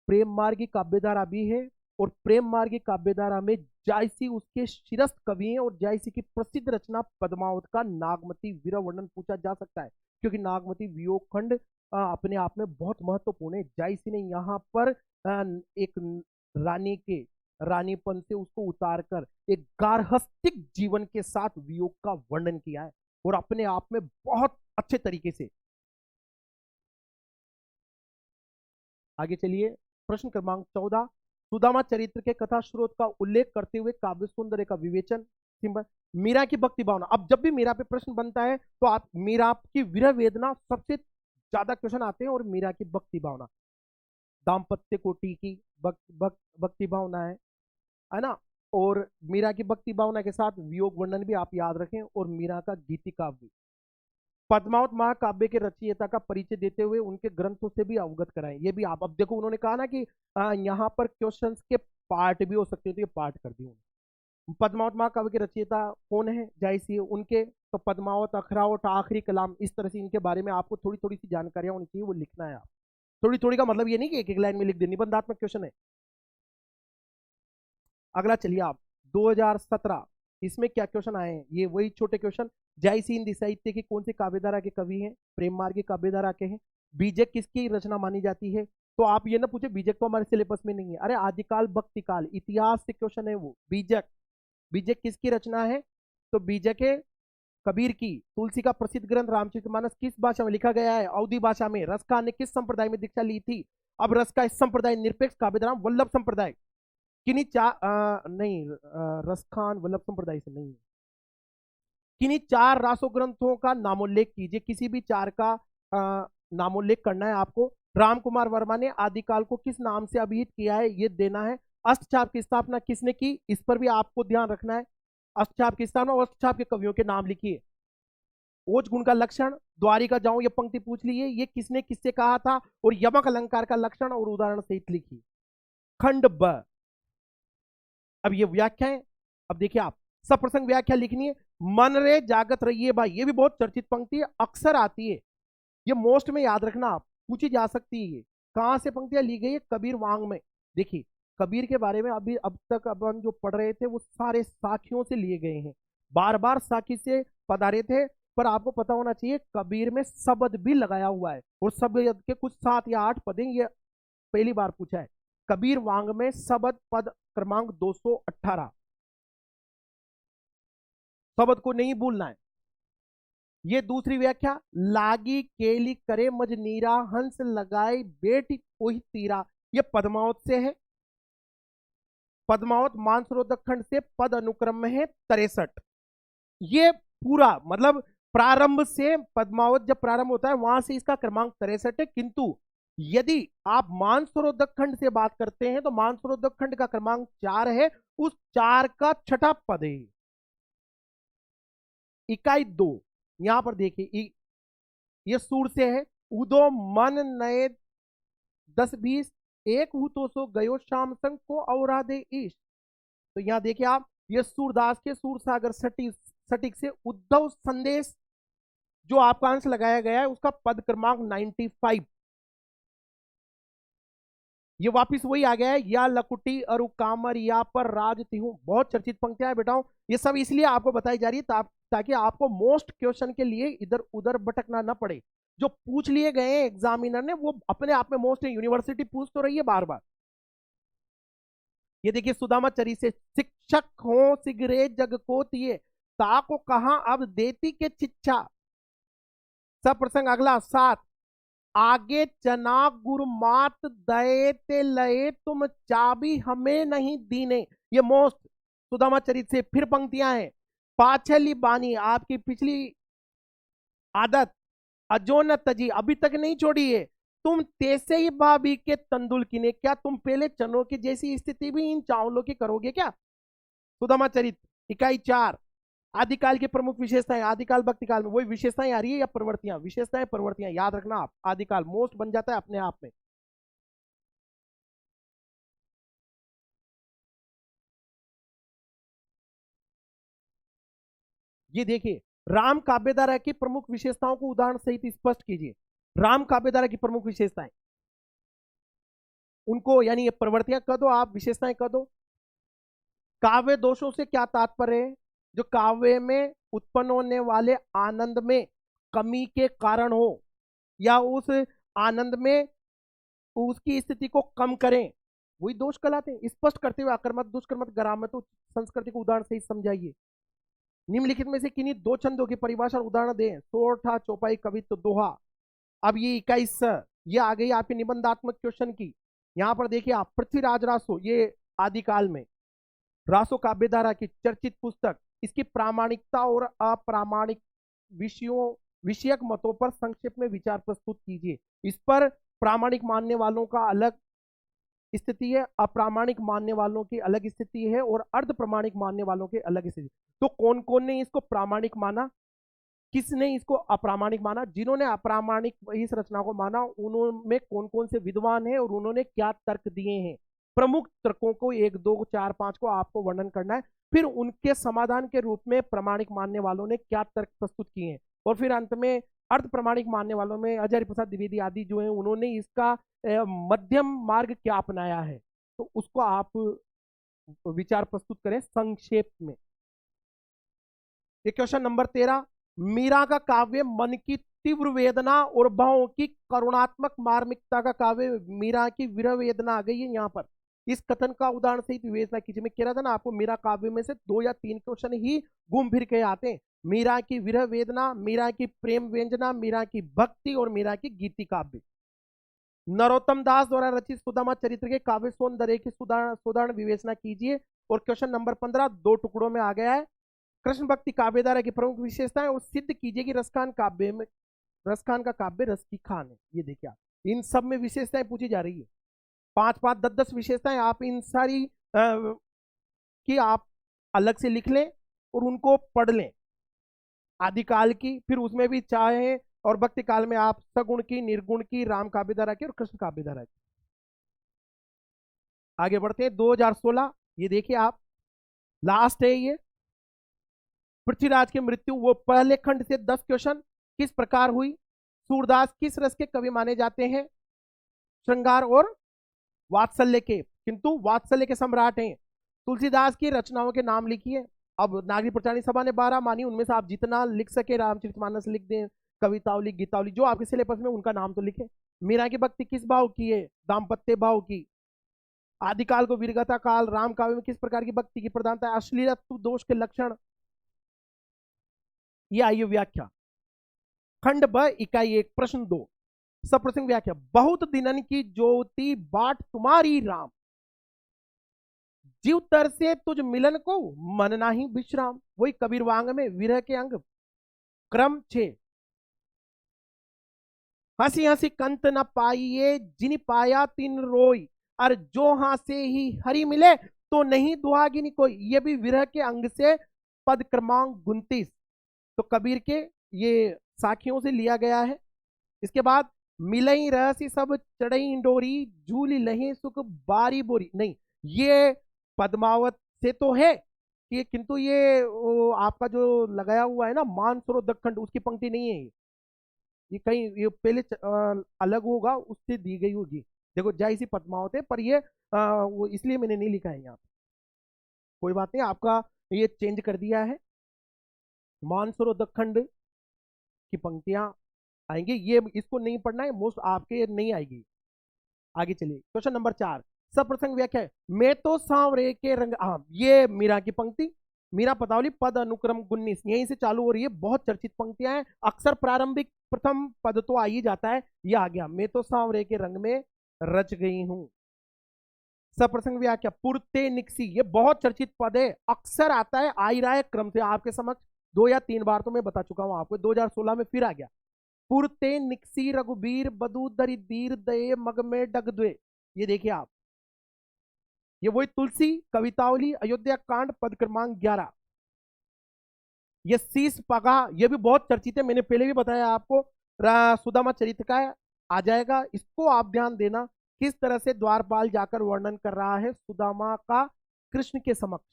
प्रेम मार्गी काव्यधारा भी है। और प्रेम मार्गी काव्यधारा में जायसी उसके शिरस्त कवि हैं और जायसी की प्रसिद्ध रचना पद्मावत का नागमती वीरा वर्णन पूछा जा सकता है, क्योंकि नागमती वियोग खंड अपने आप में बहुत महत्वपूर्ण है। जायसी ने यहाँ पर एक रानी के रानीपन से उसको उतारकर एक गार्हस्थ्यिक जीवन के साथ वियोग का वर्णन किया है और अपने आप में बहुत अच्छे तरीके से। आगे चलिए, प्रश्न क्रमांक 14, सुदामा चरित्र के कथा स्रोत का उल्लेख करते हुए काव्य सौंदर्य का विवेचन। सिंपल। मीरा की भक्ति भावना, अब जब भी मीरा पे प्रश्न बनता है तो आप मीरा की विरह वेदना सबसे ज्यादा क्वेश्चन आते हैं, और मीरा की भक्ति भावना, दाम्पत्य कोटि की भक्ति भावना है ना। और मीरा की भक्ति भावना के साथ वियोग वर्णन भी आप याद रखें, और मीरा का गीति काव्य, पद्मावत महाकाव्य के रचयिता का परिचय देते हुए उनके ग्रंथों से भी अवगत कराएं। ये भी आप अब देखो, उन्होंने कहा ना कि यहाँ पर क्वेश्चंस के पार्ट भी हो सकते हैं, तो ये पार्ट कर दिए उन्होंने। पद्मावत महाकाव्य के रचयिता कौन है, जायसी उनके, तो पद्मावत, अखरावत, आखिरी कलाम, इस तरह से इनके बारे में आपको थोड़ी थोड़ी सी जानकारियां होनी चाहिए, वो लिखना है आप। थोड़ी थोड़ी का मतलब ये नहीं कि एक एक लाइन में लिख दे, निबंधात्मक क्वेश्चन है। अगला चलिए आप 2017, इसमें क्या क्वेश्चन आए हैं, ये वही छोटे क्वेश्चन। जायसी हिंदी साहित्य की कौन सी काव्यधारा के कवि हैं, प्रेम मार्ग की काव्यधारा के हैं। बीजक किसकी रचना मानी जाती है, तो आप ये ना पूछे बीजक तो हमारे सिलेबस में नहीं है, अरे आदिकाल भक्ति काल इतिहास से क्वेश्चन है वो। बीजक, बीजक किसकी रचना है, तो बीजक है कबीर की। तुलसी का प्रसिद्ध ग्रंथ रामचरितमानस किस भाषा में लिखा गया है, अवधी भाषा में। रस खान ने किस संप्रदाय में दीक्षा ली थी, अब रस का इस संप्रदाय निरपेक्ष काव्यधारा वल्लभ संप्रदाय। किन्हीं नहीं, रस खान वल्लभ संप्रदाय से नहीं है। किन्हीं 4 रासो ग्रंथों का नामोल्लेख कीजिए, किसी भी 4 का नामोल्लेख करना है आपको। राम कुमार वर्मा ने आदिकाल को किस नाम से अभिहित किया है, ये देना है। अष्टछाप की स्थापना किसने की, इस पर भी आपको ध्यान रखना है। अष्टछाप की स्थापना और अष्टछाप के कवियों के नाम लिखिए। ओज गुण का लक्षण, द्वारिका जाऊं, ये पंक्ति पूछ लीजिए, ये किसने किससे कहा था, और यमक अलंकार का लक्षण और उदाहरण सहित लिखिए। खंड ब, अब ये व्याख्या है, अब देखिए आप सप्रसंग व्याख्या लिखनी है। मन रे जागत रहिए भाई, ये भी बहुत चर्चित पंक्ति है, अक्सर आती है, ये मोस्ट में याद रखना, आप पूछी जा सकती है। ये कहां से पंक्तियां ली गई है, कबीर वांग में। देखिए कबीर के बारे में अभी अब तक अपन जो पढ़ रहे थे वो सारे साखियों से लिए गए हैं, बार बार साखी से पधारे थे। पर आपको पता होना चाहिए कबीर में शब्द भी लगाया हुआ है, और शब्द के कुछ 7 या 8 पदें, ये पहली बार पूछा है। कबीर वांग में शब्द पद क्रमांक 218, शब्द को नहीं भूलना है। ये दूसरी व्याख्या, लागी केली करे मजनीरा, हंस लगाए बेटी कोई तीरा, ये पद्मावत से है। पद्मावत मानसरोधक खंड से पद अनुक्रम में है 63। ये पूरा मतलब प्रारंभ से, पद्मावत जब प्रारंभ होता है वहां से इसका क्रमांक 63 है। किंतु यदि आप मानसरोधक खंड से बात करते हैं तो मानसरोधक खंड का क्रमांक 4 है, उस 4 का छठा पद है। इकाई 2, यहां पर देखिए, ये सूर से है। उदो मन नए 10-20, एक हूं तो सो गयो शाम संग को औराधे ईश। तो यहां देखिए आप, ये सूरदास के सूरसागर सटीक से उद्धव संदेश जो आपका अंश लगाया गया है उसका पद क्रमांक 95। ये वापिस वही आ गया है, या लकुटी अरु कामर या पर राज तिहू, बहुत चर्चित पंक्तियां है बेटाओं। ये सब इसलिए आपको बताई जा रही है ताकि आपको मोस्ट क्वेश्चन के लिए इधर उधर भटकना ना पड़े। जो पूछ लिए गए हैं एग्जामिनर ने वो अपने आप में मोस्ट है, यूनिवर्सिटी पूछ तो रही है बार बार। ये देखिए सुदामा चरी से, शिक्षक हो सिगरे जग को तिये, ताको कहा अब देती के चिच्छा। सब प्रसंग अगला 7, आगे चना गुरमात दये ते लये तुम चाबी हमें नहीं दीने, ये मोस्ट सुदामा चरित से। फिर पंक्तियां हैं, पाछली बानी, आपकी पिछली आदत, अजो न तजी, अभी तक नहीं छोड़ी है, तुम तेसे ही भाभी के तंदुल किने, क्या तुम पहले चनों की जैसी स्थिति भी इन चावलों की करोगे क्या। सुदामा चरित इकाई 4, आदिकाल की प्रमुख विशेषताएं, आदिकाल भक्तिकाल में वही विशेषताएं आ रही है या प्रवृत्तियां, विशेषताएं प्रवृत्तियां याद रखना आप। आदिकाल मोस्ट बन जाता है अपने आप में। ये देखिए, राम काव्यधारा की प्रमुख विशेषताओं को उदाहरण सहित स्पष्ट कीजिए। राम काव्यधारा की प्रमुख विशेषताएं, उनको यानी ये प्रवृत्तियां कह दो, आप विशेषताएं कह दो। काव्य दोषों से क्या तात्पर्य है, जो काव्य में उत्पन्न होने वाले आनंद में कमी के कारण हो, या उस आनंद में उसकी स्थिति को कम करें, वही दोष कहलाते हैं। स्पष्ट करते हुए अकर्मक दुष्कर्मक गरामत संस्कृति को उदाहरण से समझाइए। निम्नलिखित में से किन्हीं 2 छंदों की परिभाषा उदाहरण दें, सोरठा, चौपाई, कवित्व, दोहा। अब ये 21 ये आ गई आपके निबंधात्मक क्वेश्चन की। यहां पर देखिए आप, पृथ्वीराज रासो, ये आदिकाल में रासो काव्यधारा की चर्चित पुस्तक, इसकी प्रामाणिकता और अप्रामाणिक विषयक मतों पर संक्षेप में विचार प्रस्तुत कीजिए। इस पर प्रामाणिक मानने वालों का अलग स्थिति है, अप्रामाणिक मानने वालों की अलग स्थिति है और अर्ध प्रमाणिक मानने वालों की अलग स्थिति। तो कौन कौन ने इसको प्रामाणिक माना, किसने इसको अप्रामाणिक माना? जिन्होंने अप्रामाणिक इस रचना को माना उन्होंने कौन कौन से विद्वान हैं और उन्होंने क्या तर्क दिए हैं? प्रमुख तर्कों को 1 2 4 5 को आपको वर्णन करना है, फिर उनके समाधान के रूप में प्रामाणिक मानने वालों ने क्या तर्क प्रस्तुत किए हैं, और फिर अंत में अर्ध प्रमाणिक मानने वालों में अजय प्रसाद द्विवेदी आदि जो है उन्होंने इसका मध्यम मार्ग क्या अपनाया है। तो उसको आप विचार प्रस्तुत करें संक्षेप में। क्वेश्चन नंबर 13, मीरा का काव्य मन की तीव्र वेदना और भावों की करुणात्मक मार्मिकता का काव्य। मीरा की विरह वेदना आ गई है यहाँ पर। इस कथन का उदाहरण सहित विवेचना कीजिए। मैं कह रहा था ना आपको, मीरा काव्य में से 2 या 3 क्वेश्चन ही घूम फिर के आते हैं। मीरा की विरह वेदना, मीरा की प्रेम व्यंजना, मीरा की भक्ति और मीरा की गीति काव्य। नरोत्तम दास द्वारा रचित सुदामा चरित्र के काव्य सौंदर्य की सुधारण विवेचना कीजिए। और क्वेश्चन नंबर 15 2 टुकड़ों में आ गया है। कृष्ण भक्ति काव्यधारा की प्रमुख विशेषताएं और सिद्ध कीजिए कि रसखान का काव्य रस की खान है। ये देखिए आप, इन सब में विशेषताएं पूछी जा रही है। 5 5 10 10 विशेषताएं आप इन सारी की आप अलग से लिख लें और उनको पढ़ लें। आदिकाल की, फिर उसमें भी चाहे और भक्ति काल में आप सगुण की, निर्गुण की, राम काव्यधारा की और कृष्ण काव्यधारा की। आगे बढ़ते हैं 2016। ये देखिए आप, लास्ट है ये। पृथ्वीराज की मृत्यु, वो पहले खंड से 10 क्वेश्चन किस प्रकार हुई? सूरदास किस रस के कवि माने जाते हैं? श्रृंगार और वात्सल्य के, किंतु वात्सल्य के सम्राट हैं। तुलसीदास की रचनाओं के नाम लिखिए। अब नागरिक प्रचारणी सभा ने 12 मानी, उनमें से आप जितना लिख सके, रामचरितमानस लिख दें, कवितावली, गीतावली, जो आपके सिलेबस में उनका नाम तो लिखे। मीरा की भक्ति किस भाव की है? दाम्पत्य भाव की। आदिकाल को वीरगाथा काल, राम काव्य में किस प्रकार की भक्ति की प्रधानता है? अश्लीलत्व दोष के लक्षण। ये आइए व्याख्या। खंड ब इकाई 1 प्रश्न 2 सप्रसंग व्याख्या। बहुत दिनन की ज्योति बाट तुम्हारी राम, जीव तर से तुझ मिलन को मन नाही विश्राम। वही कबीर वांग में विरह के अंग। क्रम 6, हंसी हंसी कंत न पाइये, जिन पाया तिन रोई, और जो हासे ही हरि मिले तो नहीं दुहागिनी कोई। ये भी विरह के अंग से पद क्रमांक 29। तो कबीर के ये साखियों से लिया गया है। इसके बाद मिलई रहसी सब चढ़ई डोरी, झूली लही सुख बारी बोरी। नहीं, ये पद्मावत से तो है कि, किंतु ये आपका जो लगाया हुआ है ना मानसरोवर खंड, उसकी पंक्ति नहीं है ये कहीं, ये पहले अलग होगा, उससे दी गई होगी। देखो जय सी पद्मावत है, पर ये वो इसलिए मैंने नहीं लिखा है यहाँ पे। कोई बात नहीं, आपका ये चेंज कर दिया है। मानसरोवर खंड की पंक्तियां आएंगी, ये इसको नहीं पढ़ना है, मोस्ट आपके नहीं आएगी। आगे चलिए क्वेश्चन नंबर 4 सप्रसंग व्याख्या। मैं तो सांवरे के रंग, हाँ ये मीरा की पंक्ति, मीरा पदावली पद अनुक्रम 19 यहीं से चालू हो रही है। बहुत चर्चित पंक्तियां हैं। अक्सर प्रारंभिक प्रथम पद तो आ ही जाता है। ये आ गया, मैं तो सांवरे के रंग में रच गई हूं। सप्रसंग व्याख्या। पुरते निक्सी, ये बहुत चर्चित पद है, अक्सर आता है, आ ही रहा है क्रम से आपके समक्ष। 2 या 3 बार तो मैं बता चुका हूं आपको, 2016 में फिर आ गया। पुरते निक्सी रघुबीर बदू दरी दीर दये मग में डगद्वे। ये देखिए आप, ये वही तुलसी कवितावली अयोध्या कांड पद क्रमांक 11। ये शीस पगा, ये भी बहुत चर्चित है, मैंने पहले भी बताया आपको, सुदामा चरित्र का आ जाएगा। इसको आप ध्यान देना, किस तरह से द्वारपाल जाकर वर्णन कर रहा है सुदामा का कृष्ण के समक्ष।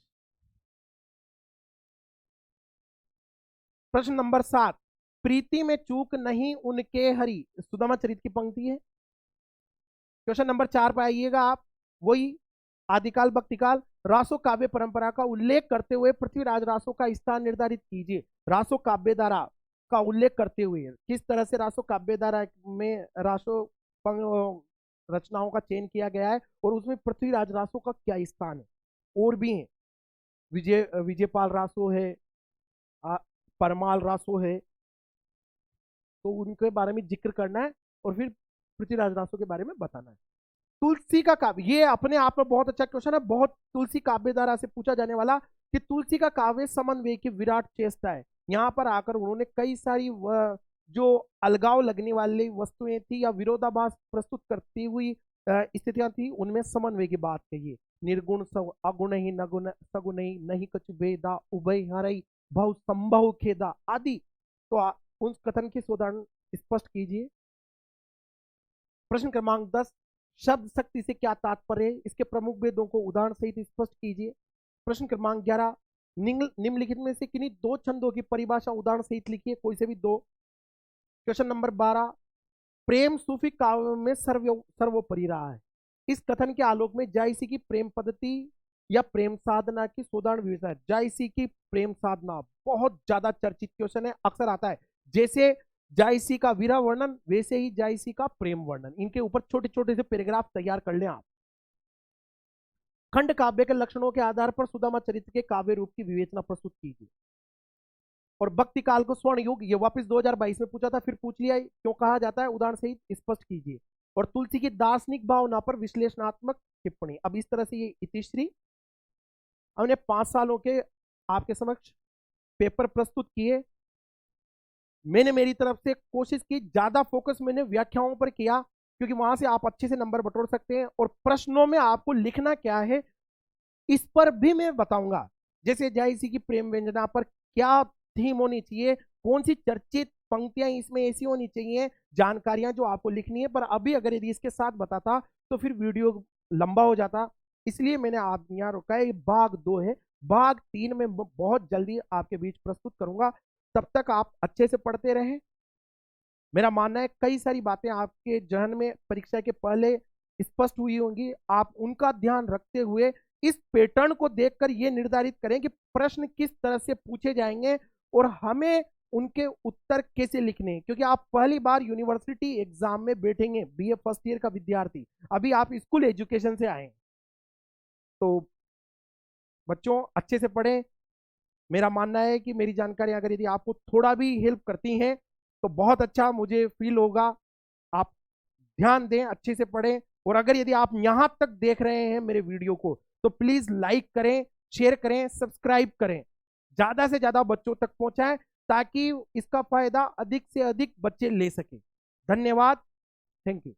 प्रश्न नंबर 7 प्रीति में चूक नहीं उनके हरि, सुदामा चरित्र की पंक्ति है। क्वेश्चन नंबर 4 पर आइएगा आप, वही आदिकाल भक्तिकाल रासो काव्य परंपरा का उल्लेख करते हुए पृथ्वीराज रासो का स्थान निर्धारित कीजिए। रासो काव्यधारा का उल्लेख करते हुए किस तरह से रासो काव्यधारा में रासो रचनाओं का चयन किया गया है और उसमें पृथ्वीराज रासो का क्या स्थान है। और भी हैं, विजयपाल रासो है, परमाल रासो है, तो उनके बारे में जिक्र करना है और फिर पृथ्वीराज रासो के बारे में बताना है। तुलसी का काव्य, ये अपने आप में बहुत अच्छा क्वेश्चन है, बहुत तुलसी काव्यधारा से पूछा जाने वाला कि तुलसी का काव्य समन्वय की विराट चेष्टा है। यहाँ पर आकर उन्होंने कई सारी जो अलगाव लगने वाली वस्तुएं थी या विरोधाभास प्रस्तुत करती हुई स्थितियां थी, उनमें समन्वय की बात कही है। निर्गुण अगुण ही नगुण सगुण ही नहीं कछु भेदा उभय हरई भव संभव खेदा आदि। तो उन कथन की उदाहरण स्पष्ट कीजिए। प्रश्न क्रमांक 10, शब्द शक्ति से क्या तात्पर्य है, इसके प्रमुख भेदों को उदाहरण सहित स्पष्ट कीजिए। प्रश्न क्रमांक 11, निम्नलिखित में से किन्हीं दो छंदों की परिभाषा उदाहरण सहित लिखिए, कोई से भी दो। क्वेश्चन नंबर 12, प्रेम सूफी काव्य में सर्वोपरि रहा है। इस कथन के आलोक में जायसी की प्रेम पद्धति या प्रेम साधना की सोदान विवेचना है। जायसी की प्रेम साधना बहुत ज्यादा चर्चित क्वेश्चन है, अक्सर आता है। जैसे जायसी का विरह वर्णन, वैसे ही जायसी का प्रेम वर्णन। इनके ऊपर छोटे छोटे से पैराग्राफ तैयार कर लें आप। खंड काव्य के लक्षणों के आधार पर सुदामा चरित्र के काव्य रूप की विवेचना प्रस्तुत कीजिए। और भक्ति काल को स्वर्ण युग, ये वापस 2022 में पूछा था, फिर पूछ लिया, क्यों कहा जाता है, उदाहरण सहित स्पष्ट कीजिए। और तुलसी की दार्शनिक भावना पर विश्लेषणात्मक टिप्पणी। अब इस तरह से ये इतिश्री हमने 5 सालों के आपके समक्ष पेपर प्रस्तुत किए। मैंने मेरी तरफ से कोशिश की, ज्यादा फोकस मैंने व्याख्याओं पर किया, क्योंकि वहां से आप अच्छे से नंबर बटोर सकते हैं। और प्रश्नों में आपको लिखना क्या है, इस पर भी मैं बताऊंगा। जैसे जायसी की प्रेम व्यंजना पर क्या थीम होनी चाहिए, कौन सी चर्चित पंक्तियां इसमें ऐसी होनी चाहिए, जानकारियां जो आपको लिखनी है। पर अभी अगर यदि इसके साथ बताता तो फिर वीडियो लंबा हो जाता, इसलिए मैंने आप यहाँ रुका है। भाग 2 है, भाग 3 में बहुत जल्दी आपके बीच प्रस्तुत करूंगा। तब तक आप अच्छे से पढ़ते रहें। मेरा मानना है कई सारी बातें आपके जहन में परीक्षा के पहले स्पष्ट हुई होंगी, आप उनका ध्यान रखते हुए इस पैटर्न को देखकर यह निर्धारित करें कि प्रश्न किस तरह से पूछे जाएंगे और हमें उनके उत्तर कैसे लिखने हैं। क्योंकि आप पहली बार यूनिवर्सिटी एग्जाम में बैठेंगे, बीए फर्स्ट ईयर का विद्यार्थी, अभी आप स्कूल एजुकेशन से आए। तो बच्चों अच्छे से पढ़ें। मेरा मानना है कि मेरी जानकारी अगर यदि आपको थोड़ा भी हेल्प करती हैं तो बहुत अच्छा मुझे फील होगा। आप ध्यान दें, अच्छे से पढ़ें। और अगर यदि आप यहां तक देख रहे हैं मेरे वीडियो को तो प्लीज लाइक करें, शेयर करें, सब्सक्राइब करें, ज्यादा से ज्यादा बच्चों तक पहुंचाएं ताकि इसका फायदा अधिक से अधिक बच्चे ले सकें। धन्यवाद, थैंक यू।